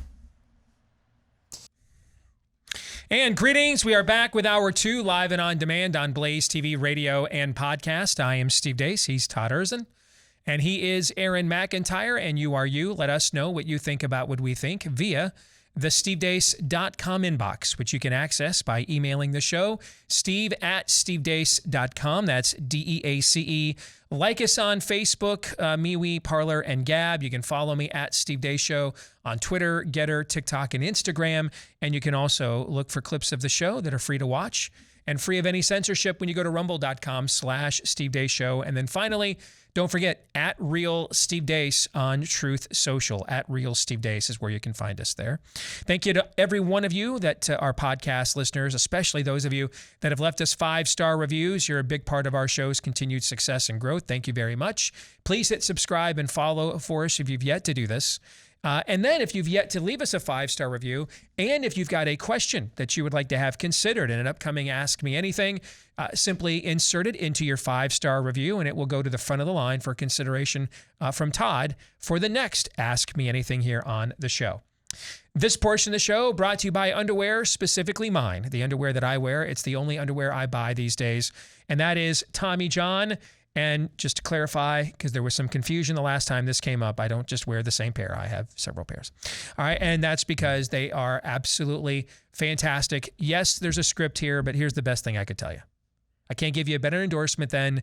And greetings. We are back with Hour 2, live and on demand on Blaze TV, radio, and podcast. I am Steve Deace. He's Todd Erzin. And he is Aaron McIntyre, and you are you. Let us know what you think about what we think via the stevedeace.com inbox, which you can access by emailing the show, steve@stevedeace.com. That's DEACE. Like us on Facebook, MeWe, Parler, and Gab. You can follow me at Steve Deace Show on Twitter, Getter, TikTok, and Instagram. And you can also look for clips of the show that are free to watch and free of any censorship when you go to rumble.com/Steve Deace Show. And then finally, don't forget, at Real Steve Deace on Truth Social. At Real Steve Deace is where you can find us there. Thank you to every one of you that are podcast listeners, especially those of you that have left us 5-star reviews. You're a big part of our show's continued success and growth. Thank you very much. Please hit subscribe and follow for us if you've yet to do this. And then if you've yet to leave us a 5-star review, and if you've got a question that you would like to have considered in an upcoming Ask Me Anything, simply insert it into your 5-star review, and it will go to the front of the line for consideration from Todd for the next Ask Me Anything here on the show. This portion of the show brought to you by underwear, specifically mine, the underwear that I wear. It's the only underwear I buy these days, and that is Tommy John. And just to clarify, because there was some confusion the last time this came up, I don't just wear the same pair. I have several pairs. All right, and that's because they are absolutely fantastic. Yes, there's a script here, but here's the best thing I could tell you. I can't give you a better endorsement than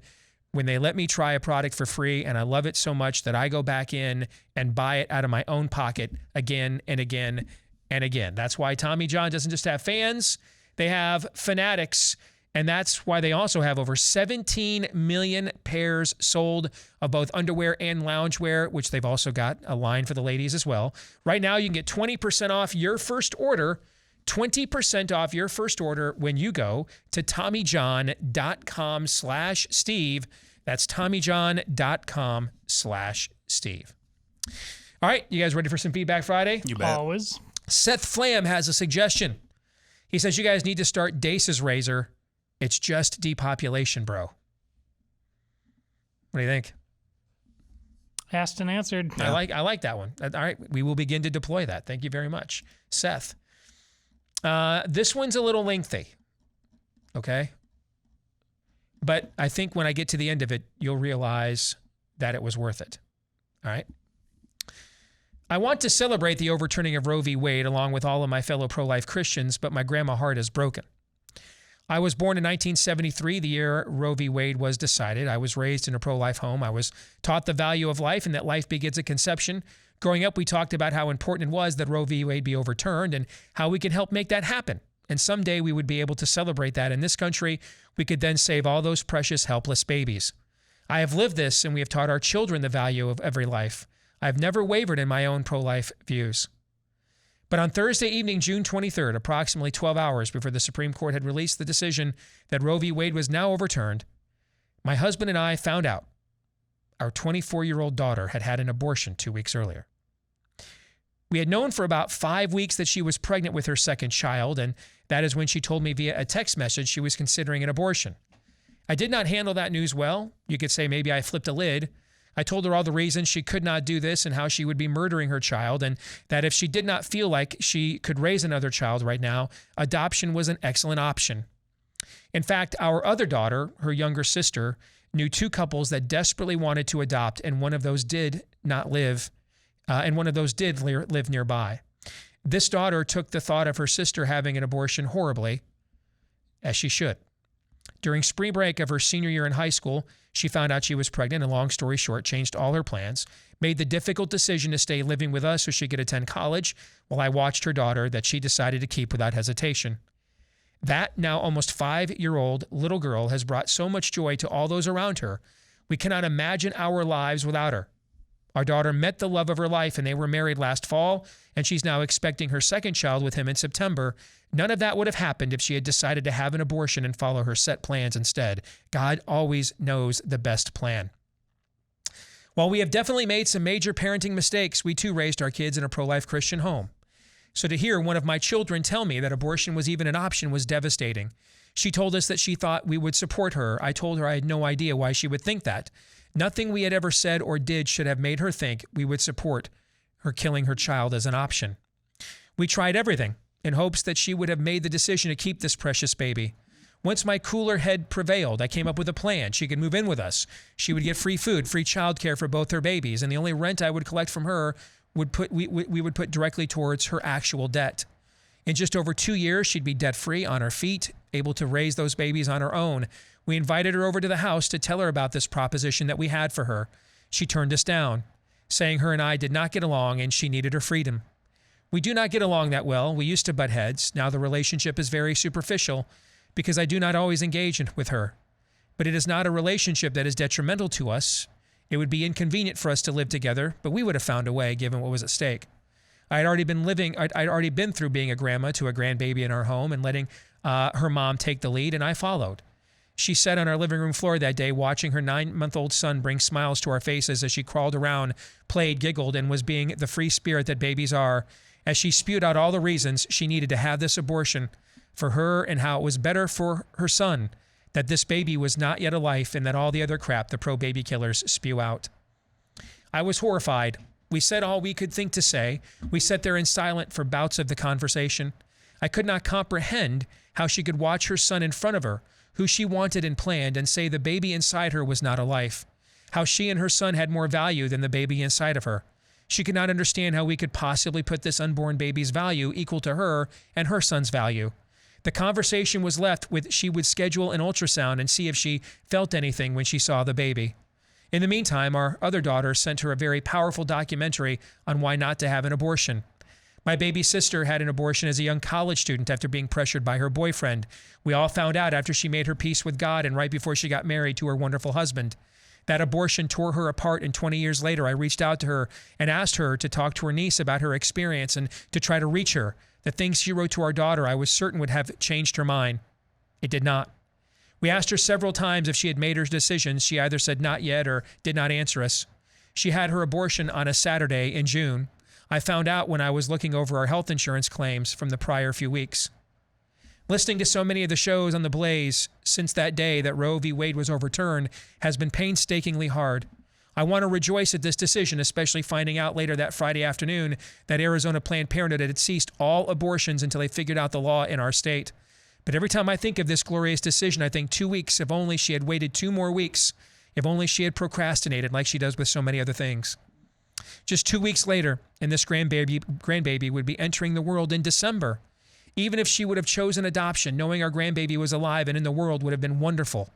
when they let me try a product for free, and I love it so much that I go back in and buy it out of my own pocket again and again and again. That's why Tommy John doesn't just have fans, they have fanatics. And that's why they also have over 17 million pairs sold of both underwear and loungewear, which they've also got a line for the ladies as well. Right now, you can get 20% off your first order, 20% off your first order when you go to TommyJohn.com/Steve. That's TommyJohn.com/Steve. All right, you guys ready for some Feedback Friday? You bet. Always. Seth Flam has a suggestion. He says you guys need to start Deace's Razor. It's just depopulation, bro. What do you think? Asked and answered. I like that one. All right, we will begin to deploy that. Thank you very much, Seth. This one's a little lengthy. Okay. But I think when I get to the end of it, you'll realize that it was worth it. All right? I want to celebrate the overturning of Roe v. Wade along with all of my fellow pro-life Christians, but my grandma heart is broken. I was born in 1973, the year Roe v. Wade was decided. I was raised in a pro-life home. I was taught the value of life and that life begins at conception. Growing up, we talked about how important it was that Roe v. Wade be overturned and how we could help make that happen. And someday we would be able to celebrate that in this country. We could then save all those precious, helpless babies. I have lived this, and we have taught our children the value of every life. I have never wavered in my own pro-life views. But on Thursday evening, June 23rd, approximately 12 hours before the Supreme Court had released the decision that Roe v. Wade was now overturned, my husband and I found out our 24-year-old daughter had had an abortion 2 weeks earlier. We had known for about 5 weeks that she was pregnant with her second child, and that is when she told me via a text message she was considering an abortion. I did not handle that news well. You could say maybe I flipped a lid. I told her all the reasons she could not do this and how she would be murdering her child, and that if she did not feel like she could raise another child right now, adoption was an excellent option. In fact, our other daughter, her younger sister, knew 2 couples that desperately wanted to adopt, and one of those did not live, live nearby. This daughter took the thought of her sister having an abortion horribly, as she should. During spring break of her senior year in high school, she found out she was pregnant and, long story short, changed all her plans, made the difficult decision to stay living with us so she could attend college while I watched her daughter that she decided to keep without hesitation. That now almost 5-year-old little girl has brought so much joy to all those around her. We cannot imagine our lives without her. Our daughter met the love of her life, and they were married last fall, and she's now expecting her second child with him in September. None of that would have happened if she had decided to have an abortion and follow her set plans instead. God always knows the best plan. While we have definitely made some major parenting mistakes, we too raised our kids in a pro-life Christian home. So to hear one of my children tell me that abortion was even an option was devastating. She told us that she thought we would support her. I told her I had no idea why she would think that. Nothing we had ever said or did should have made her think we would support her killing her child as an option. We tried everything in hopes that she would have made the decision to keep this precious baby. Once my cooler head prevailed, I came up with a plan. She could move in with us. She would get free food, free childcare for both her babies, and the only rent I would collect from her we would put directly towards her actual debt. In just over 2 years, she'd be debt-free, on her feet, able to raise those babies on her own. We invited her over to the house to tell her about this proposition that we had for her. She turned us down, saying her and I did not get along and she needed her freedom. We do not get along that well. We used to butt heads. Now the relationship is very superficial because I do not always engage with her. But it is not a relationship that is detrimental to us. It would be inconvenient for us to live together, but we would have found a way given what was at stake. I'd already been through being a grandma to a grandbaby in our home and letting her mom take the lead, and I followed. She sat on our living room floor that day watching her 9-month-old son bring smiles to our faces as she crawled around, played, giggled, and was being the free spirit that babies are, as she spewed out all the reasons she needed to have this abortion for her and how it was better for her son, that this baby was not yet a life, and that all the other crap the pro-baby killers spew out. I was horrified. We said all we could think to say. We sat there in silence for bouts of the conversation. I could not comprehend how she could watch her son in front of her, who she wanted and planned, and say the baby inside her was not a life, how she and her son had more value than the baby inside of her. She could not understand how we could possibly put this unborn baby's value equal to her and her son's value. The conversation was left with she would schedule an ultrasound and see if she felt anything when she saw the baby. In the meantime, our other daughter sent her a very powerful documentary on why not to have an abortion. My baby sister had an abortion as a young college student after being pressured by her boyfriend. We all found out after she made her peace with God and right before she got married to her wonderful husband. That abortion tore her apart, and 20 years later, I reached out to her and asked her to talk to her niece about her experience and to try to reach her. The things she wrote to our daughter, I was certain would have changed her mind. It did not. We asked her several times if she had made her decisions. She either said not yet or did not answer us. She had her abortion on a Saturday in June. I found out when I was looking over our health insurance claims from the prior few weeks. Listening to so many of the shows on the Blaze since that day that Roe v. Wade was overturned has been painstakingly hard. I want to rejoice at this decision, especially finding out later that Friday afternoon that Arizona Planned Parenthood had ceased all abortions until they figured out the law in our state. But every time I think of this glorious decision, I think 2 weeks, if only she had waited 2 more weeks, if only she had procrastinated like she does with so many other things. Just 2 weeks later, and this grandbaby would be entering the world in December. Even if she would have chosen adoption, knowing our grandbaby was alive and in the world would have been wonderful.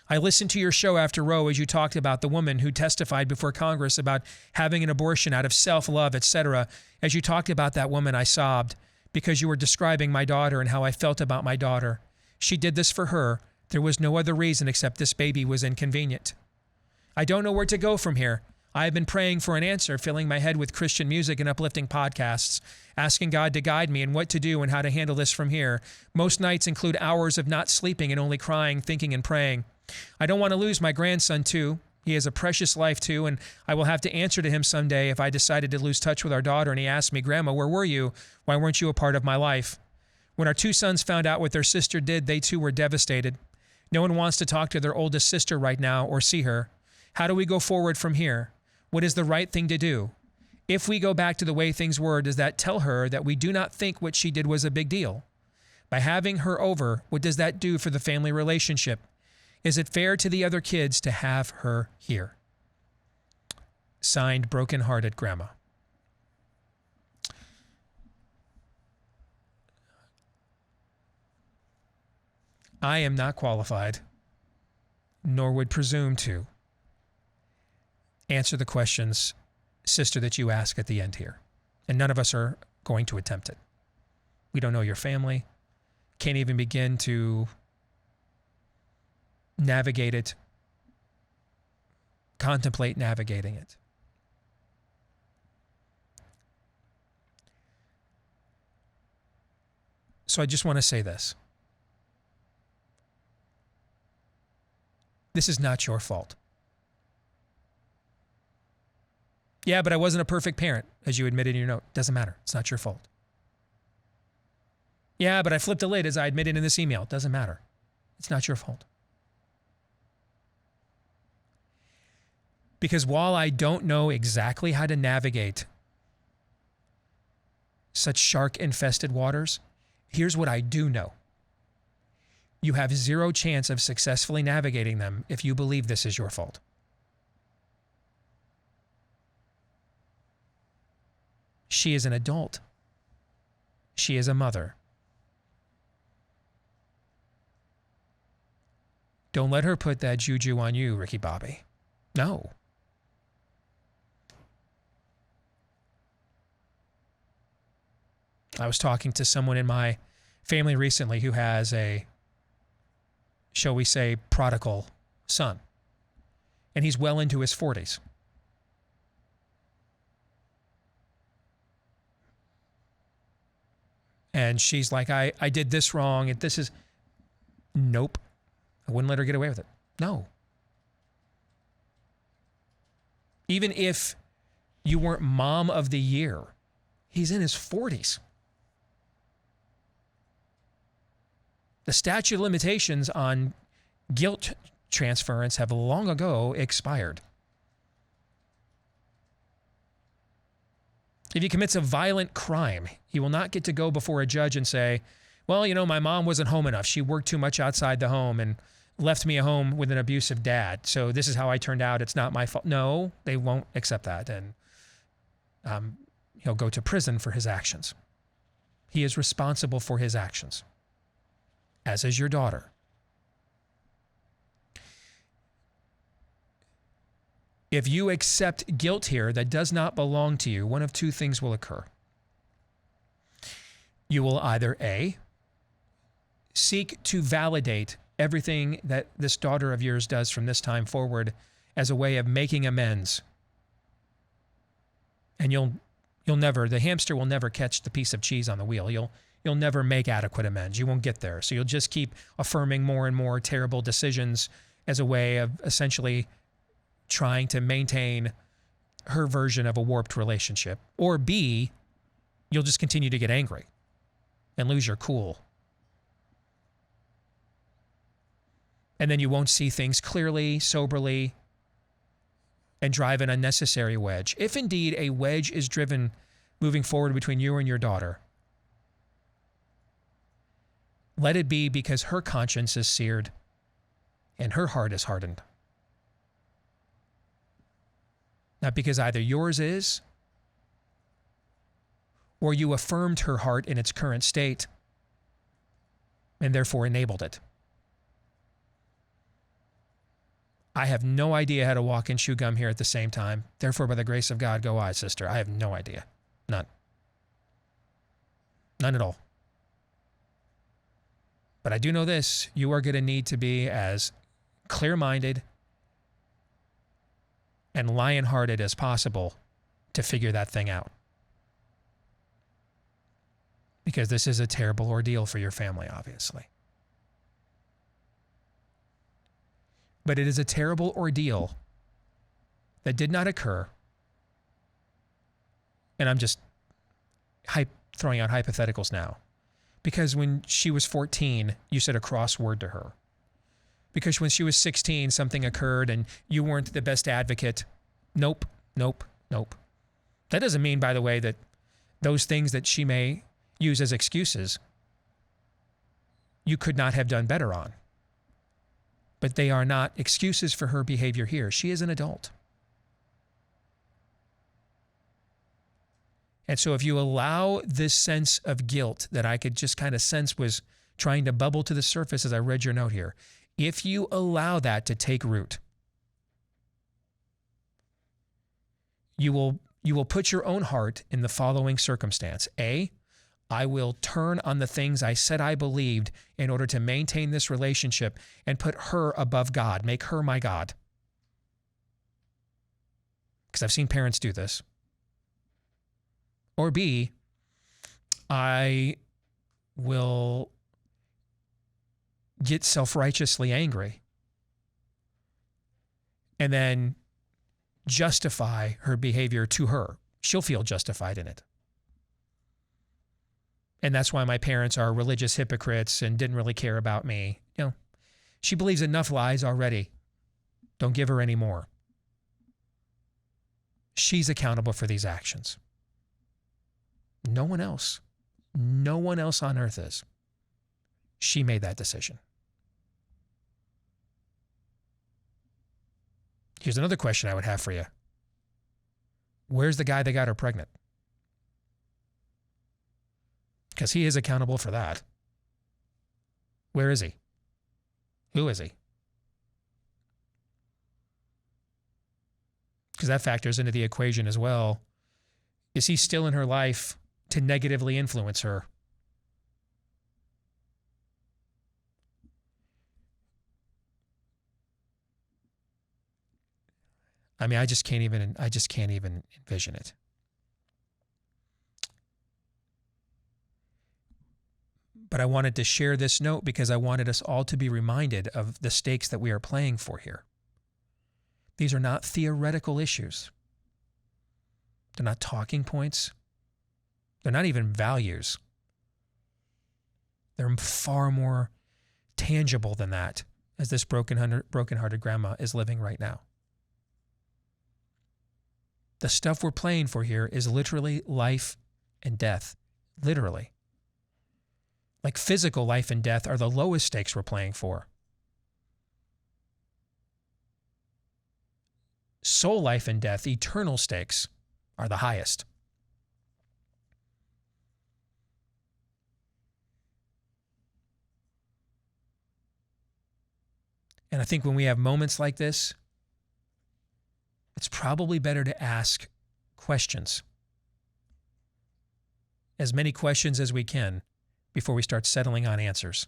I listened to your show after Roe as you talked about the woman who testified before Congress about having an abortion out of self-love, etc. As you talked about that woman, I sobbed because you were describing my daughter and how I felt about my daughter. She did this for her. There was no other reason except this baby was inconvenient. I don't know where to go from here. I have been praying for an answer, filling my head with Christian music and uplifting podcasts, asking God to guide me in what to do and how to handle this from here. Most nights include hours of not sleeping and only crying, thinking, and praying. I don't want to lose my grandson, too. He has a precious life, too, and I will have to answer to him someday if I decided to lose touch with our daughter and he asked me, Grandma, where were you? Why weren't you a part of my life? When our 2 sons found out what their sister did, they too were devastated. No one wants to talk to their oldest sister right now or see her. How do we go forward from here? What is the right thing to do? If we go back to the way things were, does that tell her that we do not think what she did was a big deal? By having her over, what does that do for the family relationship? Is it fair to the other kids to have her here? Signed, broken-hearted Grandma. I am not qualified, nor would presume to, answer the questions, sister, that you ask at the end here. And none of us are going to attempt it. We don't know your family, can't even begin to navigate it, contemplate navigating it. So I just want to say this. This is not your fault. Yeah, but I wasn't a perfect parent, as you admitted in your note. Doesn't matter. It's not your fault. Yeah, but I flipped a lid, as I admitted in this email. Doesn't matter. It's not your fault. Because while I don't know exactly how to navigate such shark-infested waters, here's what I do know. You have zero chance of successfully navigating them if you believe this is your fault. She is an adult. She is a mother. Don't let her put that juju on you, Ricky Bobby. No. I was talking to someone in my family recently who has a, shall we say, prodigal son. And he's well into his 40s. And she's like, I did this wrong. And this is, nope. I wouldn't let her get away with it. No. Even if you weren't mom of the year, he's in his 40s. The statute of limitations on guilt transference have long ago expired. If he commits a violent crime, he will not get to go before a judge and say, well, you know, my mom wasn't home enough. She worked too much outside the home and left me at home with an abusive dad. So this is how I turned out. It's not my fault. No, they won't accept that. And he'll go to prison for his actions. He is responsible for his actions, as is your daughter. If you accept guilt here that does not belong to you, one of two things will occur. You will either A, seek to validate everything that this daughter of yours does from this time forward as a way of making amends. And you'll never, the hamster will never catch the piece of cheese on the wheel. You'll never make adequate amends. You won't get there. So you'll just keep affirming more and more terrible decisions as a way of essentially trying to maintain her version of a warped relationship. Or B, you'll just continue to get angry and lose your cool. And then you won't see things clearly, soberly, and drive an unnecessary wedge. If indeed a wedge is driven moving forward between you and your daughter, let it be because her conscience is seared and her heart is hardened. Not because either yours is or you affirmed her heart in its current state and therefore enabled it. I have no idea how to walk and chew gum here at the same time. Therefore, by the grace of God, go I, sister. I have no idea. None. None at all. But I do know this. You are going to need to be as clear-minded and lion-hearted as possible to figure that thing out. Because this is a terrible ordeal for your family, obviously. But it is a terrible ordeal that did not occur. And I'm just throwing out hypotheticals now. Because when she was 14, you said a crossword to her. Because when she was 16, something occurred and you weren't the best advocate. Nope, nope, nope. That doesn't mean, by the way, that those things that she may use as excuses, you could not have done better on. But they are not excuses for her behavior here. She is an adult. And so if you allow this sense of guilt that I could just kind of sense was trying to bubble to the surface as I read your note here, if you allow that to take root, you will put your own heart in the following circumstance. A, I will turn on the things I said I believed in order to maintain this relationship and put her above God, make her my God. Because I've seen parents do this. Or B, I will get self-righteously angry and then justify her behavior to her. She'll feel justified in it. And that's why my parents are religious hypocrites and didn't really care about me. You know, she believes enough lies already. Don't give her any more. She's accountable for these actions. No one else. No one else on earth is. She made that decision. Here's another question I would have for you. Where's the guy that got her pregnant? Because he is accountable for that. Where is he? Who is he? Because that factors into the equation as well. Is he still in her life to negatively influence her? I mean, I just can't even envision it. But I wanted to share this note because I wanted us all to be reminded of the stakes that we are playing for here. These are not theoretical issues. They're not talking points. They're not even values. They're far more tangible than that, as this broken-hearted grandma is living right now. The stuff we're playing for here is literally life and death. Literally. Like physical life and death are the lowest stakes we're playing for. Soul life and death, eternal stakes, are the highest. And I think when we have moments like this, it's probably better to ask questions. As many questions as we can before we start settling on answers.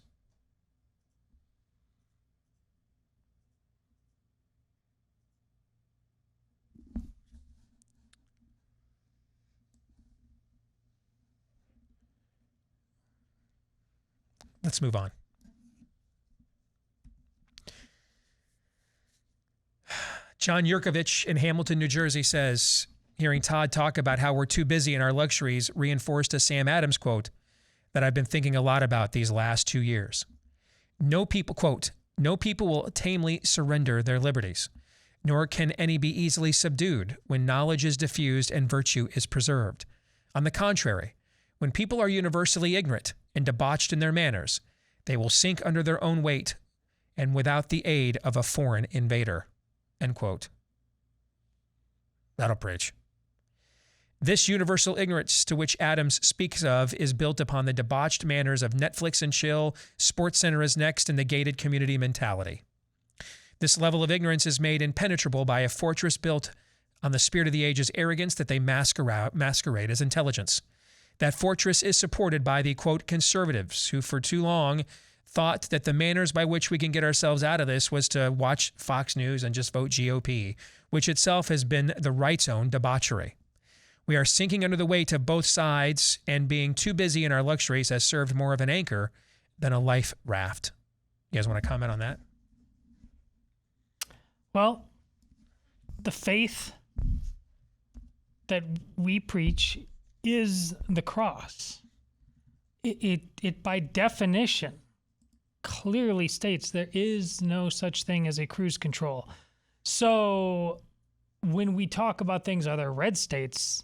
Let's move on. John Yurkovich in Hamilton, New Jersey says, hearing Todd talk about how we're too busy in our luxuries reinforced a Sam Adams quote that I've been thinking a lot about these last 2 years. No people, quote, no people will tamely surrender their liberties, nor can any be easily subdued when knowledge is diffused and virtue is preserved. On the contrary, when people are universally ignorant and debauched in their manners, They will sink under their own weight and without the aid of a foreign invader. End quote. That'll preach. This universal ignorance to which Adams speaks of is built upon the debauched manners of Netflix and chill, Sports Center is next, and the gated community mentality. This level of ignorance is made impenetrable by a fortress built on the spirit of the age's arrogance that they masquerade as intelligence. That fortress is supported by the, quote, conservatives, who for too long thought that the manners by which we can get ourselves out of this was to watch Fox News and just vote GOP, which itself has been the right's own debauchery. We are sinking under the weight of both sides, and being too busy in our luxuries has served more of an anchor than a life raft. You guys want to comment on that? Well, the faith that we preach is the cross. It by definition clearly states there is no such thing as a cruise control. So when we talk about things other red states,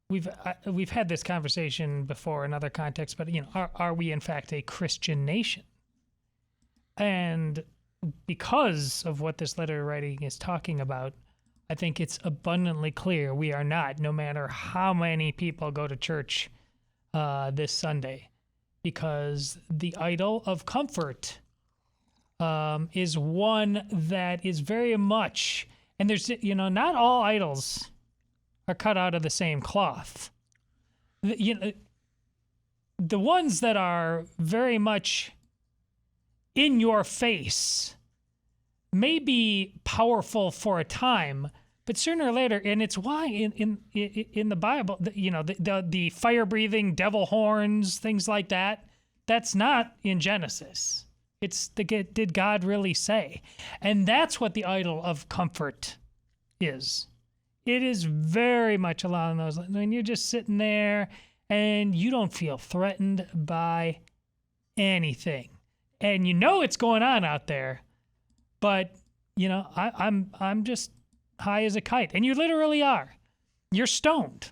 we've had this conversation before in other contexts, but are we in fact a Christian nation? And because of what this letter writing is talking about, I think it's abundantly clear we are not, no matter how many people go to church this Sunday, because the idol of comfort is one that is very much, and there's, not all idols are cut out of the same cloth. The ones that are very much in your face may be powerful for a time, but sooner or later, and it's why in the Bible, the fire-breathing devil horns, things like that, that's not in Genesis. It's did God really say? And that's what the idol of comfort is. It is very much along those lines. When you're just sitting there and you don't feel threatened by anything, and it's going on out there, but I'm just high as a kite, and you literally are. You're stoned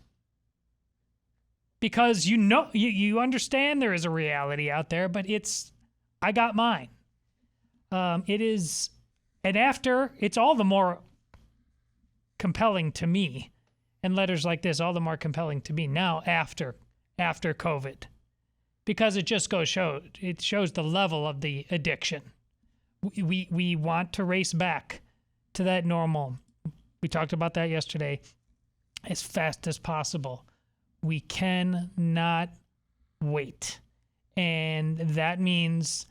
because you understand there is a reality out there, but I got mine. It is, and after, it's all the more compelling to me, and letters like this all the more compelling to me now after COVID, because it just it shows the level of the addiction. We want to race back to that normal. We talked about that yesterday, as fast as possible. We cannot wait. And that means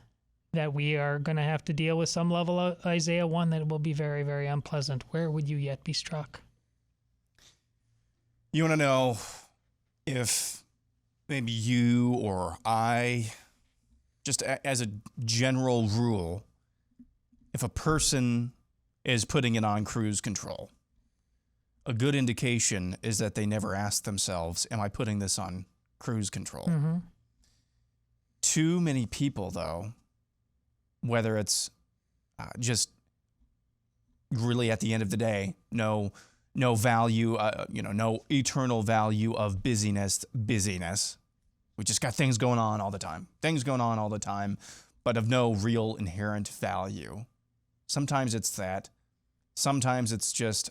that we are going to have to deal with some level of Isaiah 1 that will be very, very unpleasant. Where would you yet be struck? You want to know if maybe you or I, just as a general rule, if a person is putting it on cruise control, a good indication is that they never ask themselves, am I putting this on cruise control? Mm-hmm. Too many people, though, whether it's just really at the end of the day, no value, no eternal value of busyness. We just got things going on all the time, but of no real inherent value. Sometimes it's that. Sometimes it's just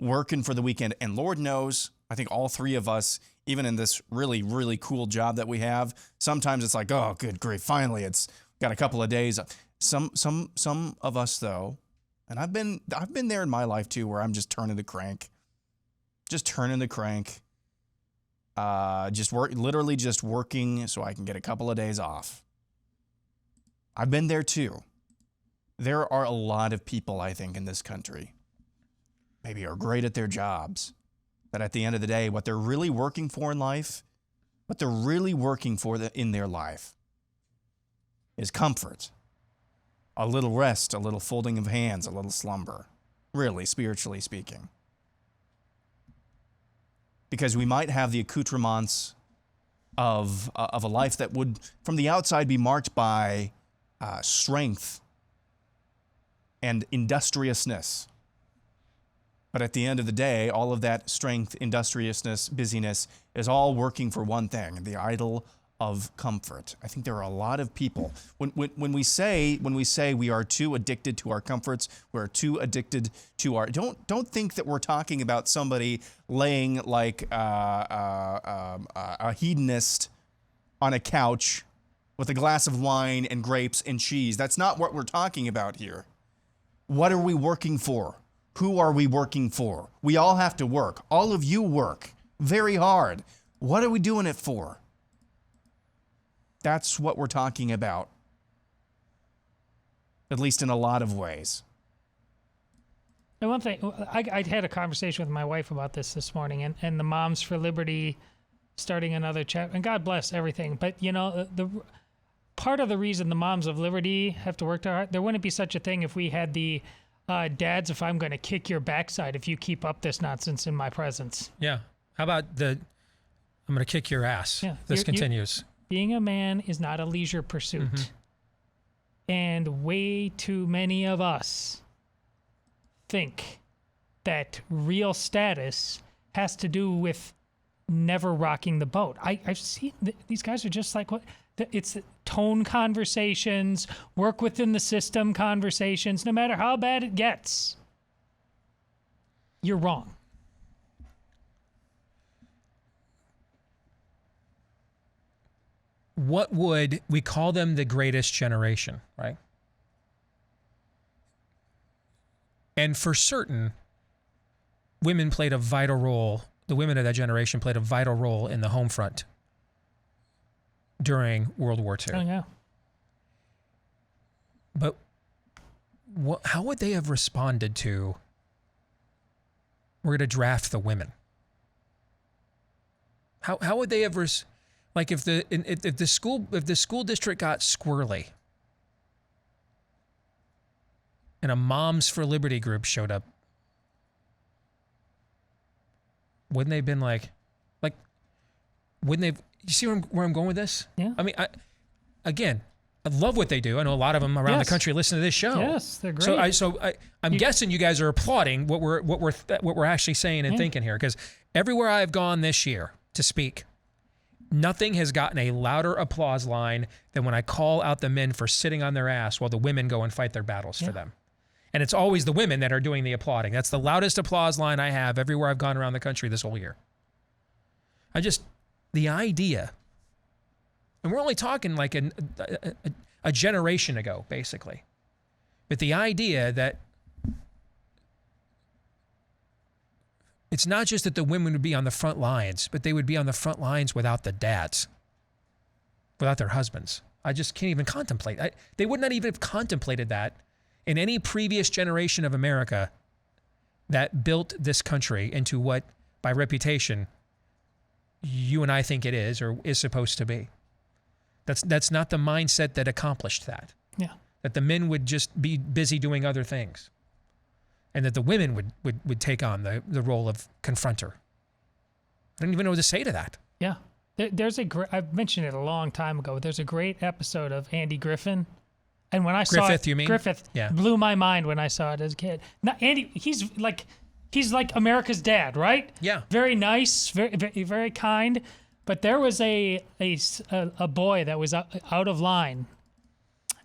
working for the weekend. And Lord knows, I think all three of us, even in this really, really cool job that we have, sometimes it's like, oh, good grief, finally it's got a couple of days. Some of us, though, and I've been there in my life too, where I'm just turning the crank. Literally just working so I can get a couple of days off. I've been there too. There are a lot of people, I think, in this country, maybe are great at their jobs, but at the end of the day, what they're really working for in life, in their life is comfort, a little rest, a little folding of hands, a little slumber, really, spiritually speaking. Because we might have the accoutrements of a life that would, from the outside, be marked by strength and industriousness. But at the end of the day, all of that strength, industriousness, busyness is all working for one thing, the idol of comfort. I think there are a lot of people when we say we are too addicted to our comforts, we're too addicted to our don't think that we're talking about somebody laying like a hedonist on a couch with a glass of wine and grapes and cheese. That's not what we're talking about here. What are we working for? Who are we working for? We all have to work. All of you work very hard. What are we doing it for? That's what we're talking about, at least in a lot of ways. And one thing, I had a conversation with my wife about this morning, and the Moms for Liberty starting another chapter, and God bless everything. But, you know, the part of the reason the Moms of Liberty have to work hard, there wouldn't be such a thing if we had the dads, if I'm going to kick your backside if you keep up this nonsense in my presence. Yeah. How about I'm going to kick your ass. Yeah. This continues. Being a man is not a leisure pursuit. Mm-hmm. And way too many of us think that real status has to do with never rocking the boat. I've seen these guys are just like, what? It's tone conversations, work within the system conversations, no matter how bad it gets. You're wrong. What would we call them? The greatest generation, right? And for certain, women played a vital role. The women of that generation played a vital role in the home front during World War II. Oh, yeah. But how would they have responded to, we're going to draft the women? How would they have like if the school district got squirrely and a Moms for Liberty group showed up, wouldn't they have been like wouldn't they? You see where I'm going with this? Yeah. I mean, I love what they do. I know a lot of them around the country listen to this show. Yes, they're great. I'm guessing you guys are applauding what we're actually saying and thinking here, because everywhere I've gone this year to speak, nothing has gotten a louder applause line than when I call out the men for sitting on their ass while the women go and fight their battles for them. And it's always the women that are doing the applauding. That's the loudest applause line I have everywhere I've gone around the country this whole year. The idea, and we're only talking like a generation ago, basically, but the idea that it's not just that the women would be on the front lines, but they would be on the front lines without the dads, without their husbands. I just can't even contemplate. They would not even have contemplated that in any previous generation of America that built this country into what, by reputation, you and I think it is or is supposed to be. That's not the mindset that accomplished that. Yeah. That the men would just be busy doing other things, and that the women would take on the role of confronter. I don't even know what to say to that. Yeah. There's I've mentioned it a long time ago. There's a great episode of Andy Griffith. And when I saw Griffith, it, you mean? Griffith blew my mind when I saw it as a kid. Now, Andy, he's like America's dad, right? Yeah. Very nice, very, very, very kind. But there was a boy that was out of line,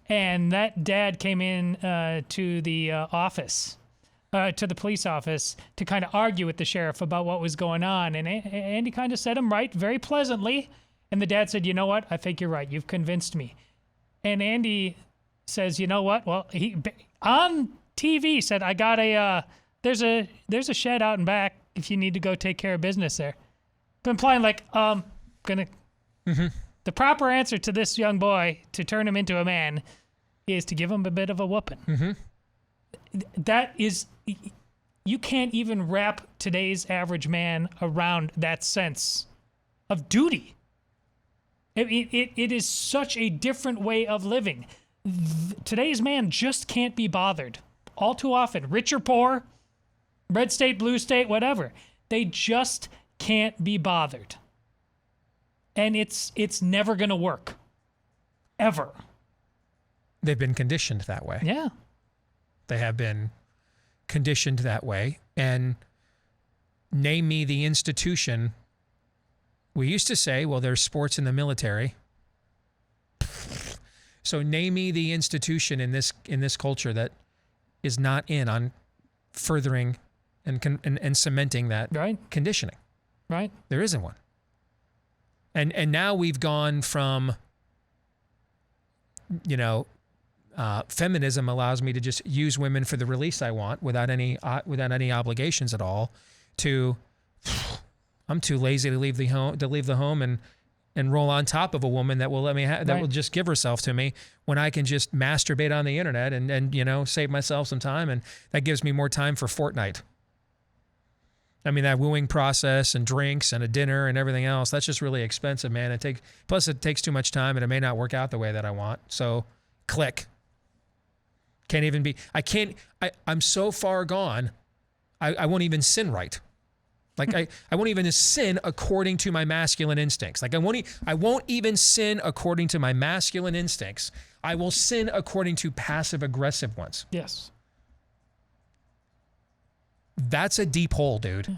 and that dad came in to the office, to the police office, to kind of argue with the sheriff about what was going on. And Andy kind of set him right very pleasantly. And the dad said, "You know what? I think you're right. You've convinced me." And Andy says, "You know what? Well, he on TV said, I got there's a shed out and back if you need to go take care of business there." But implying like, the proper answer to this young boy to turn him into a man is to give him a bit of a whooping. Mm-hmm. That is, you can't even wrap today's average man around that sense of duty. It is such a different way of living. Today's man just can't be bothered. All too often, rich or poor, red state, blue state, whatever, they just can't be bothered. And it's never going to work. Ever. They've been conditioned that way. Yeah. They have been conditioned that way. And name me the institution. We used to say, well, there's sports in the military. So name me the institution in this culture that is not in on furthering and cementing that conditioning. Right. There isn't one. And now we've gone from, feminism allows me to just use women for the release I want without any obligations at all, to I'm too lazy to leave the home and roll on top of a woman that will let me that will just give herself to me when I can just masturbate on the internet and save myself some time, and that gives me more time for Fortnite. I mean, that wooing process and drinks and a dinner and everything else, that's just really expensive, man. Plus it takes too much time and it may not work out the way that I want. So click. I'm so far gone, I won't even sin right. Like I won't even sin according to my masculine instincts. Like I won't even sin according to my masculine instincts. I will sin according to passive aggressive ones. Yes. That's a deep hole, dude. Yeah.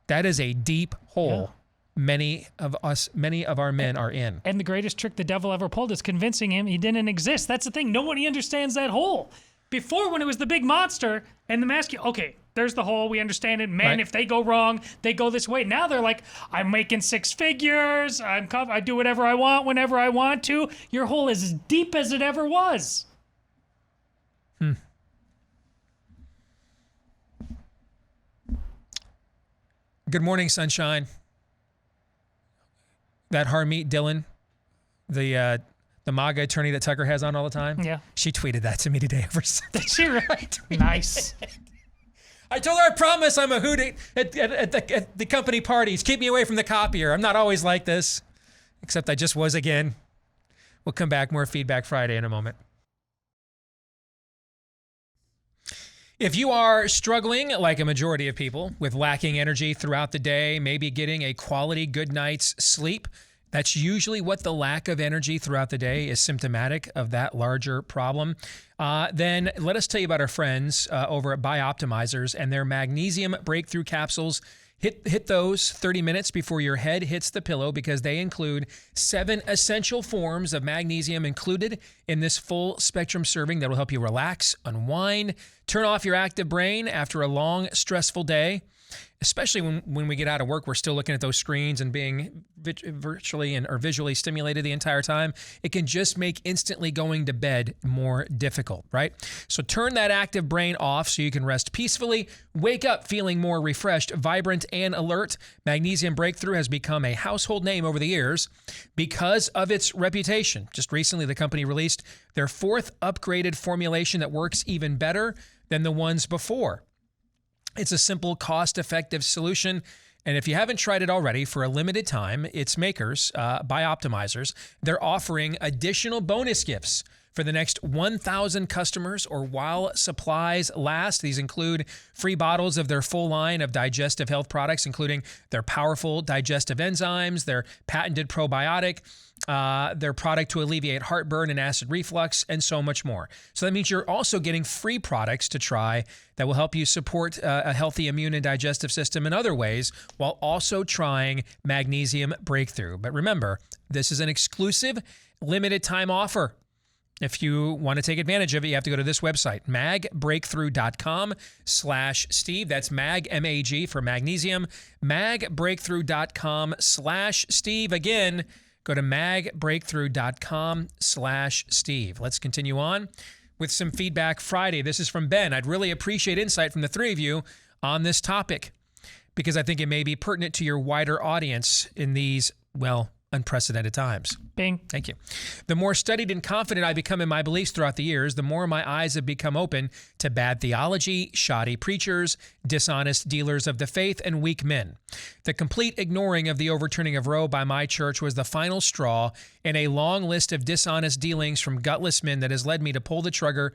That is a deep hole. Yeah. Many of our men are in. And the greatest trick the devil ever pulled is convincing him he didn't exist. That's the thing. Nobody understands that hole. Before, when it was the big monster and the masculine, okay, there's the hole. We understand it. Men, if they go wrong, they go this way. Now they're like, I'm making 6 figures. I do whatever I want whenever I want to. Your hole is as deep as it ever was. Good morning, sunshine. That Harmeet Dillon, the MAGA attorney that Tucker has on all the time. Yeah. She tweeted that to me today. Did she really? Nice. I told her I promise I'm a hoot at the company parties. Keep me away from the copier. I'm not always like this, except I just was again. We'll come back, more Feedback Friday in a moment. If you are struggling, like a majority of people, with lacking energy throughout the day, maybe getting a quality good night's sleep, that's usually what the lack of energy throughout the day is symptomatic of that larger problem. Then let us tell you about our friends over at Bioptimizers and their magnesium breakthrough capsules. Hit those 30 minutes before your head hits the pillow, because they include 7 essential forms of magnesium included in this full spectrum serving that will help you relax, unwind, turn off your active brain after a long, stressful day. Especially when we get out of work, we're still looking at those screens and being virtually or visually stimulated the entire time. It can just make instantly going to bed more difficult, right? So turn that active brain off so you can rest peacefully, wake up feeling more refreshed, vibrant, and alert. Magnesium Breakthrough has become a household name over the years because of its reputation. Just recently, the company released their 4th upgraded formulation that works even better than the ones before. It's a simple, cost-effective solution, and if you haven't tried it already, for a limited time, its makers, Bioptimizers, they're offering additional bonus gifts for the next 1,000 customers or while supplies last. These include free bottles of their full line of digestive health products, including their powerful digestive enzymes, their patented probiotic, their product to alleviate heartburn and acid reflux, and so much more. So that means you're also getting free products to try that will help you support a healthy immune and digestive system in other ways, while also trying Magnesium Breakthrough. But remember, this is an exclusive limited time offer. If you want to take advantage of it, you have to go to this website, magbreakthrough.com/Steve. That's mag, M-A-G, for magnesium, magbreakthrough.com/Steve. Again, go to magbreakthrough.com/Steve. Let's continue on with some Feedback Friday. This is from Ben. I'd really appreciate insight from the 3 of you on this topic, because I think it may be pertinent to your wider audience in these, unprecedented times. Bing. Thank you. The more studied and confident I become in my beliefs throughout the years, the more my eyes have become open to bad theology, shoddy preachers, dishonest dealers of the faith, and weak men. The complete ignoring of the overturning of Roe by my church was the final straw in a long list of dishonest dealings from gutless men that has led me to pull the trigger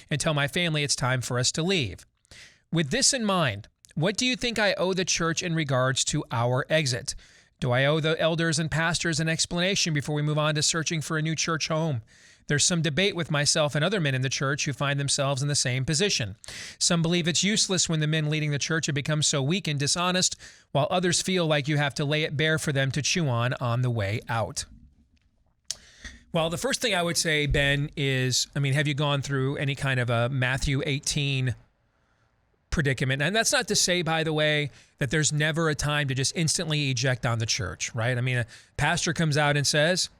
and tell my family it's time for us to leave. With this in mind, what do you think I owe the church in regards to our exit? Do I owe the elders and pastors an explanation before we move on to searching for a new church home? There's some debate with myself and other men in the church who find themselves in the same position. Some believe it's useless when the men leading the church have become so weak and dishonest, while others feel like you have to lay it bare for them to chew on the way out. Well, the first thing I would say, Ben, is, I mean, have you gone through any kind of a Matthew 18 predicament? And that's not to say, by the way, that there's never a time to just instantly eject on the church, right? I mean, a pastor comes out and says,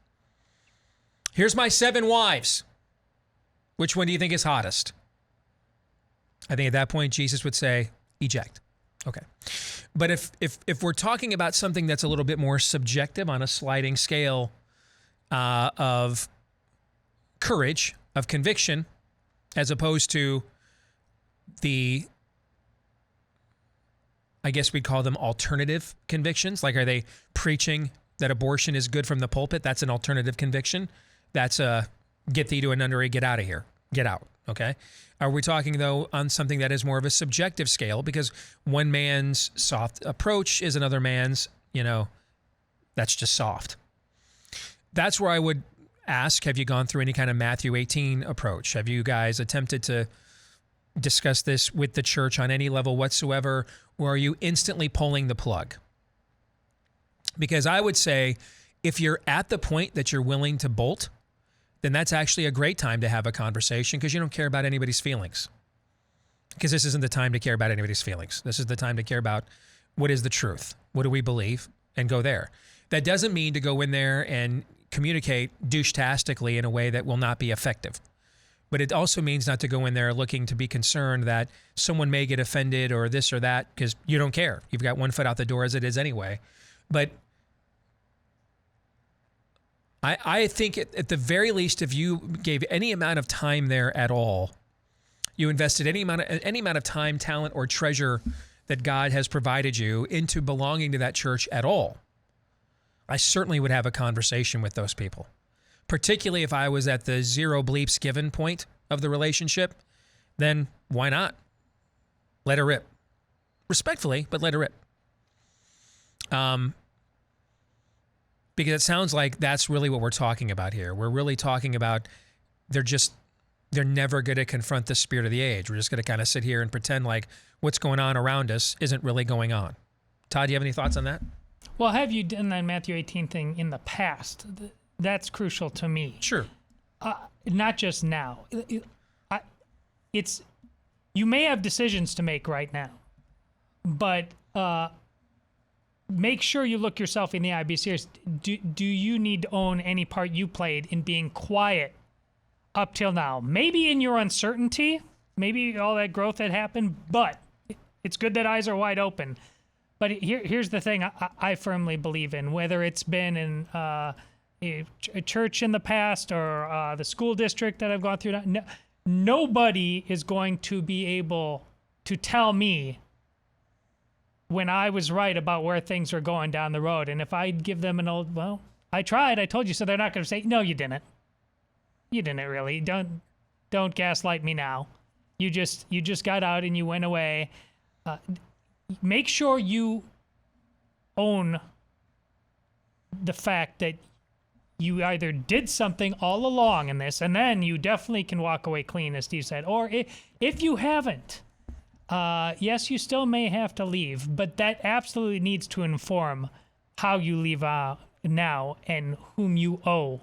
here's my 7 wives. Which one do you think is hottest? I think at that point, Jesus would say, eject. Okay. But if we're talking about something that's a little bit more subjective on a sliding scale of courage, of conviction, as opposed to the, I guess we'd call them alternative convictions. Like, are they preaching that abortion is good from the pulpit? That's an alternative conviction. That's a get thee to a nunnery, get out of here, get out, okay? Are we talking, though, on something that is more of a subjective scale? Because one man's soft approach is another man's, that's just soft. That's where I would ask, have you gone through any kind of Matthew 18 approach? Have you guys attempted to discuss this with the church on any level whatsoever, or are you instantly pulling the plug? Because I would say, if you're at the point that you're willing to bolt, then that's actually a great time to have a conversation, because you don't care about anybody's feelings. Because this isn't the time to care about anybody's feelings. This is the time to care about what is the truth. What do we believe? And go there. That doesn't mean to go in there and communicate douche-tastically in a way that will not be effective. But it also means not to go in there looking to be concerned that someone may get offended or this or that, because you don't care. You've got one foot out the door as it is anyway. But I think at the very least, if you gave any amount of time there at all, you invested any amount of time, talent, or treasure that God has provided you into belonging to that church at all, I certainly would have a conversation with those people. Particularly if I was at the zero bleeps given point of the relationship, then why not? Let her rip. Respectfully, but let her rip. Because it sounds like that's really what we're talking about here. We're really talking about they're never going to confront the spirit of the age. We're just going to kind of sit here and pretend like what's going on around us isn't really going on. Todd, do you have any thoughts on that? Well, have you done that Matthew 18 thing in the past? That's crucial to me. Sure. Not just now. You may have decisions to make right now, but make sure you look yourself in the eye. Be serious. Do you need to own any part you played in being quiet up till now? Maybe in your uncertainty, maybe all that growth had happened, but it's good that eyes are wide open. But here's the thing I firmly believe in, whether it's been in a church in the past or the school district that I've gone through. Nobody is going to be able to tell me when I was right about where things are going down the road. And if I give them an old, well, I tried, I told you, so they're not going to say, no, you didn't. You didn't really. Don't gaslight me now. You just got out and you went away. Make sure you own the fact that you either did something all along in this, and then you definitely can walk away clean, as Steve said, or if you haven't, yes, you still may have to leave, but that absolutely needs to inform how you leave now and whom you owe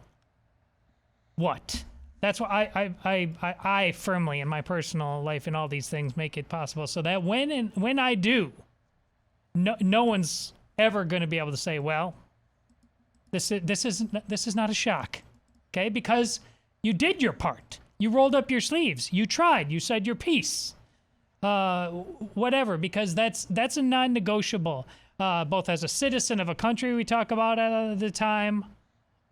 what. That's why I firmly, in my personal life and all these things, make it possible so that when I do, no one's ever going to be able to say, well, this is not a shock, okay? Because you did your part. You rolled up your sleeves. You tried. You said your piece. Whatever, because that's a non-negotiable, both as a citizen of a country we talk about at the time,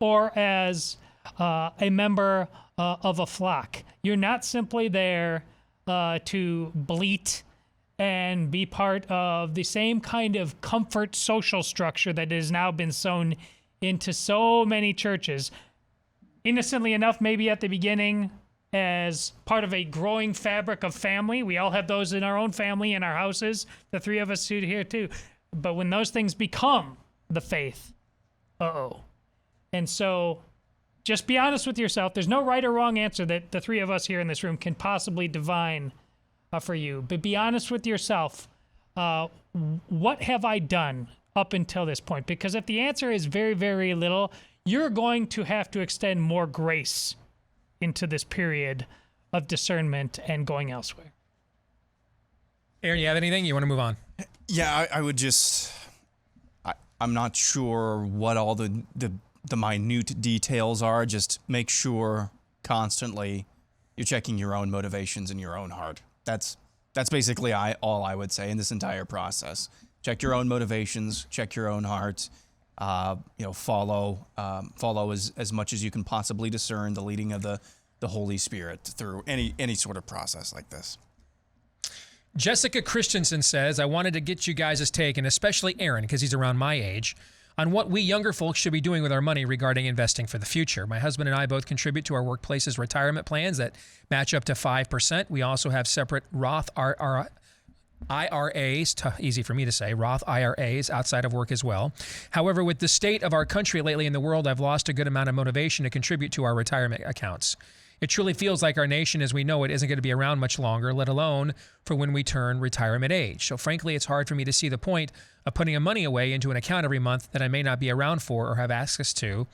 or as a member of a flock. You're not simply there to bleat and be part of the same kind of comfort social structure that has now been sown into so many churches. Innocently enough, maybe at the beginning, as part of a growing fabric of family. We all have those in our own family, in our houses, the three of us here too. But when those things become the faith, And so just be honest with yourself. There's no right or wrong answer that the three of us here in this room can possibly divine for you. But be honest with yourself. What have I done up until this point? Because if the answer is very, very little, you're going to have to extend more grace into this period of discernment and going elsewhere. Aaron, you have anything? You want to move on? Yeah, I would just... I'm not sure what all the minute details are. Just make sure constantly you're checking your own motivations in your own heart. That's basically all I would say in this entire process. Check your own motivations, check your own heart. Follow as much as you can possibly discern the leading of the Holy Spirit through any sort of process like this. Jessica Christensen says, I wanted to get you guys' take, and especially Aaron, because he's around my age, on what we younger folks should be doing with our money regarding investing for the future. My husband and I both contribute to our workplace's retirement plans that match up to 5%. We also have separate Roth IRAs, easy for me to say, Roth IRAs outside of work as well. However, with the state of our country lately in the world, I've lost a good amount of motivation to contribute to our retirement accounts. It truly feels like our nation as we know it isn't going to be around much longer, let alone for when we turn retirement age. So frankly, it's hard for me to see the point of putting money away into an account every month that I may not be around for or have access to,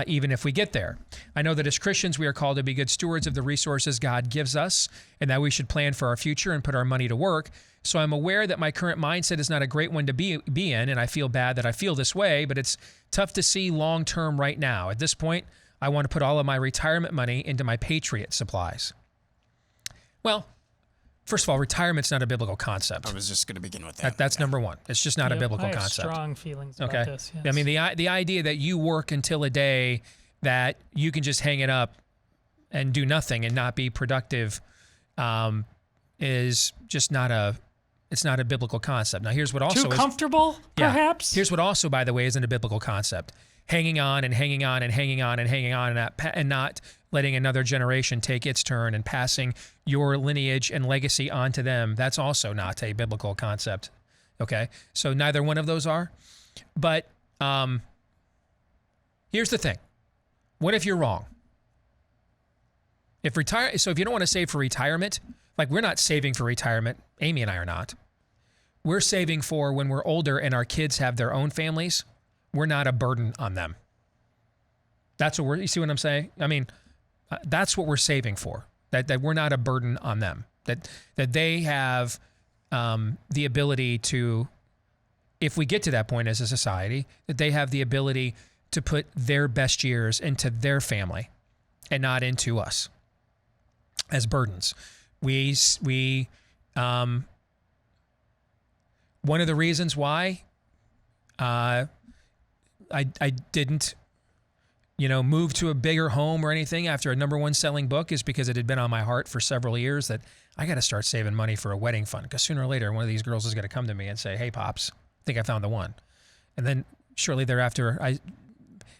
even if we get there. I know that as Christians, we are called to be good stewards of the resources God gives us and that we should plan for our future and put our money to work. So I'm aware that my current mindset is not a great one to be in, and I feel bad that I feel this way, but it's tough to see long-term right now. At this point, I want to put all of my retirement money into my Patriot supplies. Well, first of all, retirement's not a biblical concept. I was just going to begin with that. That's number one. It's just not a biblical I have concept. Strong feelings about this. Yes. I mean, the idea that you work until a day that you can just hang it up and do nothing and not be productive is just not a biblical concept. Now, here's what also too comfortable, perhaps. Here's what also, by the way, isn't a biblical concept: hanging on and hanging on and hanging on and hanging on and not letting another generation take its turn and passing your lineage and legacy on to them. That's also not a biblical concept. Okay, so neither one of those are. But here's the thing: what if you're wrong? So if you don't want to save for retirement, like we're not saving for retirement, Amy and I are not. We're saving for when we're older and our kids have their own families. We're not a burden on them. That's what you see what I'm saying? I mean, that's what we're saving for. That we're not a burden on them. That they have the ability to, if we get to that point as a society, that they have the ability to put their best years into their family and not into us as burdens. One of the reasons why I didn't, move to a bigger home or anything after a #1 selling book is because it had been on my heart for several years that I got to start saving money for a wedding fund, because sooner or later one of these girls is going to come to me and say, "Hey, Pops, I think I found the one." And then shortly thereafter, I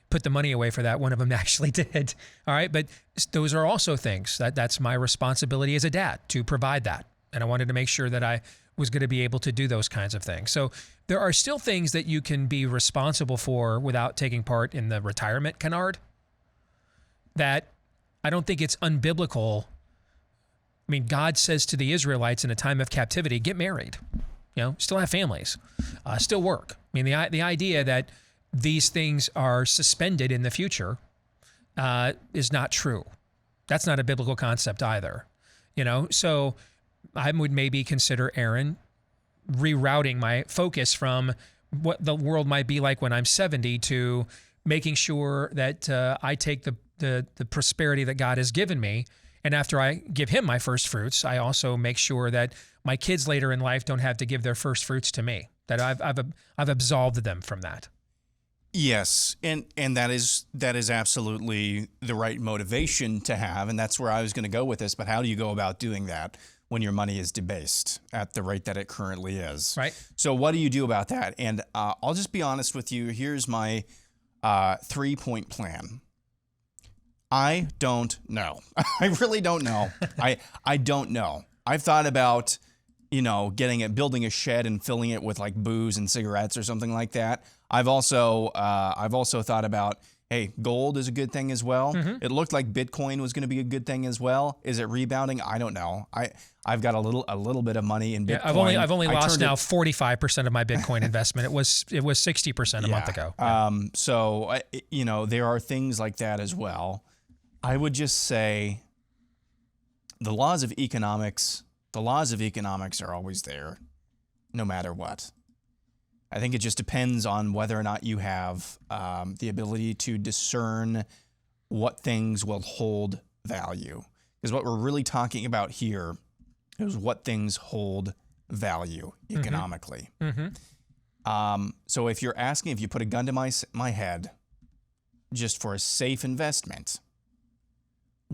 put the money away for that. One of them actually did. All right. But those are also things that's my responsibility as a dad to provide that. And I wanted to make sure that I was going to be able to do those kinds of things. So there are still things that you can be responsible for without taking part in the retirement canard that I don't think it's unbiblical. I mean, God says to the Israelites in a time of captivity, get married, still have families, still work. I mean, the idea that these things are suspended in the future is not true. That's not a biblical concept either. So I would maybe consider, Aaron, rerouting my focus from what the world might be like when I'm 70 to making sure that I take the prosperity that God has given me, and after I give him my first fruits, I also make sure that my kids later in life don't have to give their first fruits to me, that I've absolved them from that. Yes, and that is absolutely the right motivation to have, and that's where I was going to go with this. But how do you go about doing that when your money is debased at the rate that it currently is? Right. So what do you do about that? And I'll just be honest with you. Here's my 3-point plan. I don't know. I really don't know. I don't know. I've thought about, building a shed and filling it with like booze and cigarettes or something like that. I've also thought about, Hey, gold is a good thing as well. It looked like Bitcoin was going to be a good thing as well. Is it rebounding? I don't know. I've got a little bit of money in Bitcoin. Yeah, I've only lost now 45% of my Bitcoin investment. It was 60% a month ago. So there are things like that as well. I would just say the laws of economics are always there, no matter what. I think it just depends on whether or not you have the ability to discern what things will hold value. Because what we're really talking about here is what things hold value economically. So if you're asking, if you put a gun to my head just for a safe investment,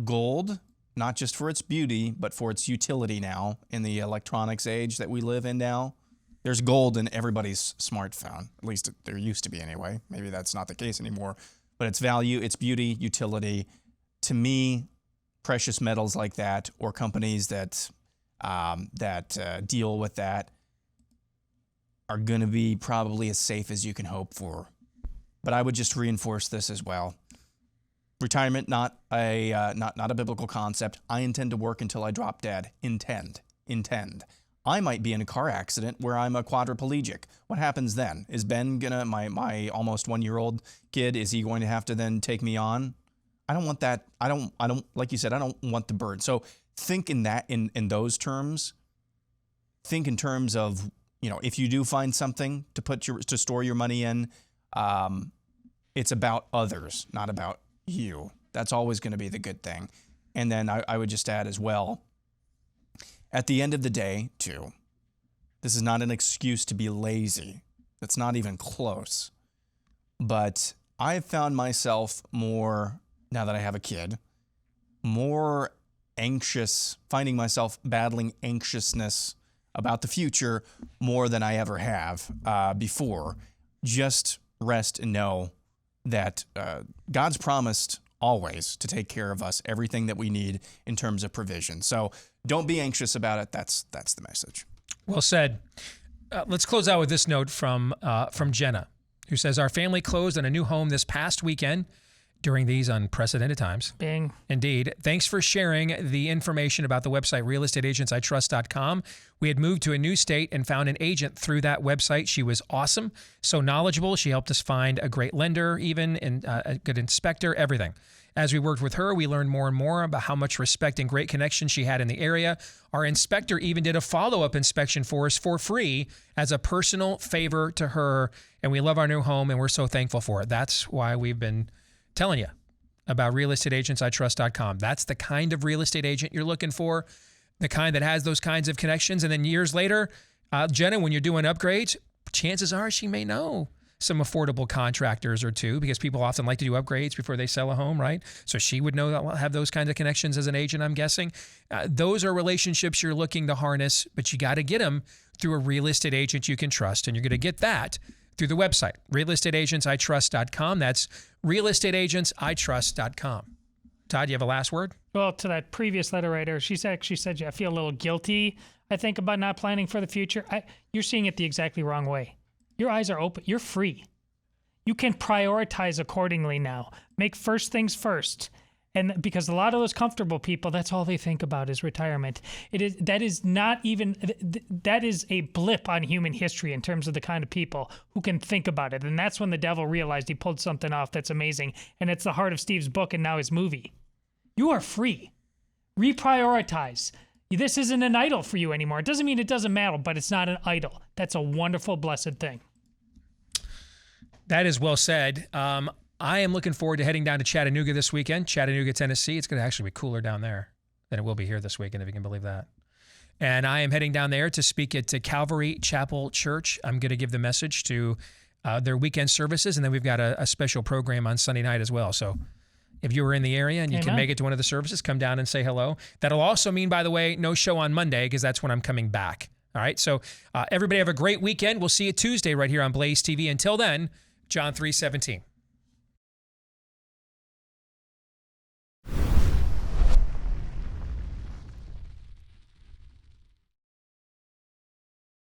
gold, not just for its beauty, but for its utility now in the electronics age that we live in now. There's gold in everybody's smartphone. At least there used to be anyway. Maybe that's not the case anymore. But its value, its beauty, utility, to me, precious metals like that, or companies that deal with that, are going to be probably as safe as you can hope for. But I would just reinforce this as well. Retirement, not a biblical concept. I intend to work until I drop dead. Intend. I might be in a car accident where I'm a quadriplegic. What happens then? Is Ben gonna, my almost 1-year-old kid, is he going to have to then take me on? I don't want that. I don't, like you said, I don't want the burden. So think in those terms. Think in terms of, if you do find something to store your money in, it's about others, not about you. That's always going to be the good thing. And then I would just add as well, at the end of the day, too, this is not an excuse to be lazy. That's not even close. But I've found myself more, now that I have a kid, more anxious, finding myself battling anxiousness about the future more than I ever have before. Just rest and know that God's promised always to take care of us, everything that we need in terms of provision. So don't be anxious about it. That's the message. Well said. Let's close out with this note from Jenna, who says, our family closed on a new home this past weekend during these unprecedented times. Bing. Indeed. Thanks for sharing the information about the website, realestateagentsitrust.com. We had moved to a new state and found an agent through that website. She was awesome, so knowledgeable. She helped us find a great lender, even, and a good inspector, everything. As we worked with her, we learned more and more about how much respect and great connection she had in the area. Our inspector even did a follow-up inspection for us for free as a personal favor to her, and we love our new home, and we're so thankful for it. That's why we've been telling you about realestateagentsitrust.com. That's the kind of real estate agent you're looking for, the kind that has those kinds of connections. And then years later, Jenna, when you're doing upgrades, chances are she may know some affordable contractors or two, because people often like to do upgrades before they sell a home, right? So she would have those kinds of connections as an agent, I'm guessing. Those are relationships you're looking to harness, but you got to get them through a real estate agent you can trust. And you're going to get that through the website, realestateagentsitrust.com. That's realestateagentsitrust.com. Todd, you have a last word? Well, to that previous letter writer, she actually said, I feel a little guilty, I think, about not planning for the future. You're seeing it the exactly wrong way. Your eyes are open. You're free. You can prioritize accordingly now. Make first things first. And because a lot of those comfortable people, that's all they think about is retirement. That is a blip on human history in terms of the kind of people who can think about it. And that's when the devil realized he pulled something off that's amazing. And it's the heart of Steve's book and now his movie. You are free. Reprioritize. This isn't an idol for you anymore. It doesn't mean it doesn't matter, but it's not an idol. That's a wonderful, blessed thing. That is well said. I am looking forward to heading down to Chattanooga this weekend, Chattanooga, Tennessee. It's going to actually be cooler down there than it will be here this weekend, if you can believe that. And I am heading down there to speak at Calvary Chapel Church. I'm going to give the message to their weekend services, and then we've got a special program on Sunday night as well. So if you were in the area and you can make it to one of the services, come down and say hello. That'll also mean, by the way, no show on Monday, because that's when I'm coming back. All right, so everybody have a great weekend. We'll see you Tuesday right here on Blaze TV. Until then, John 3:17.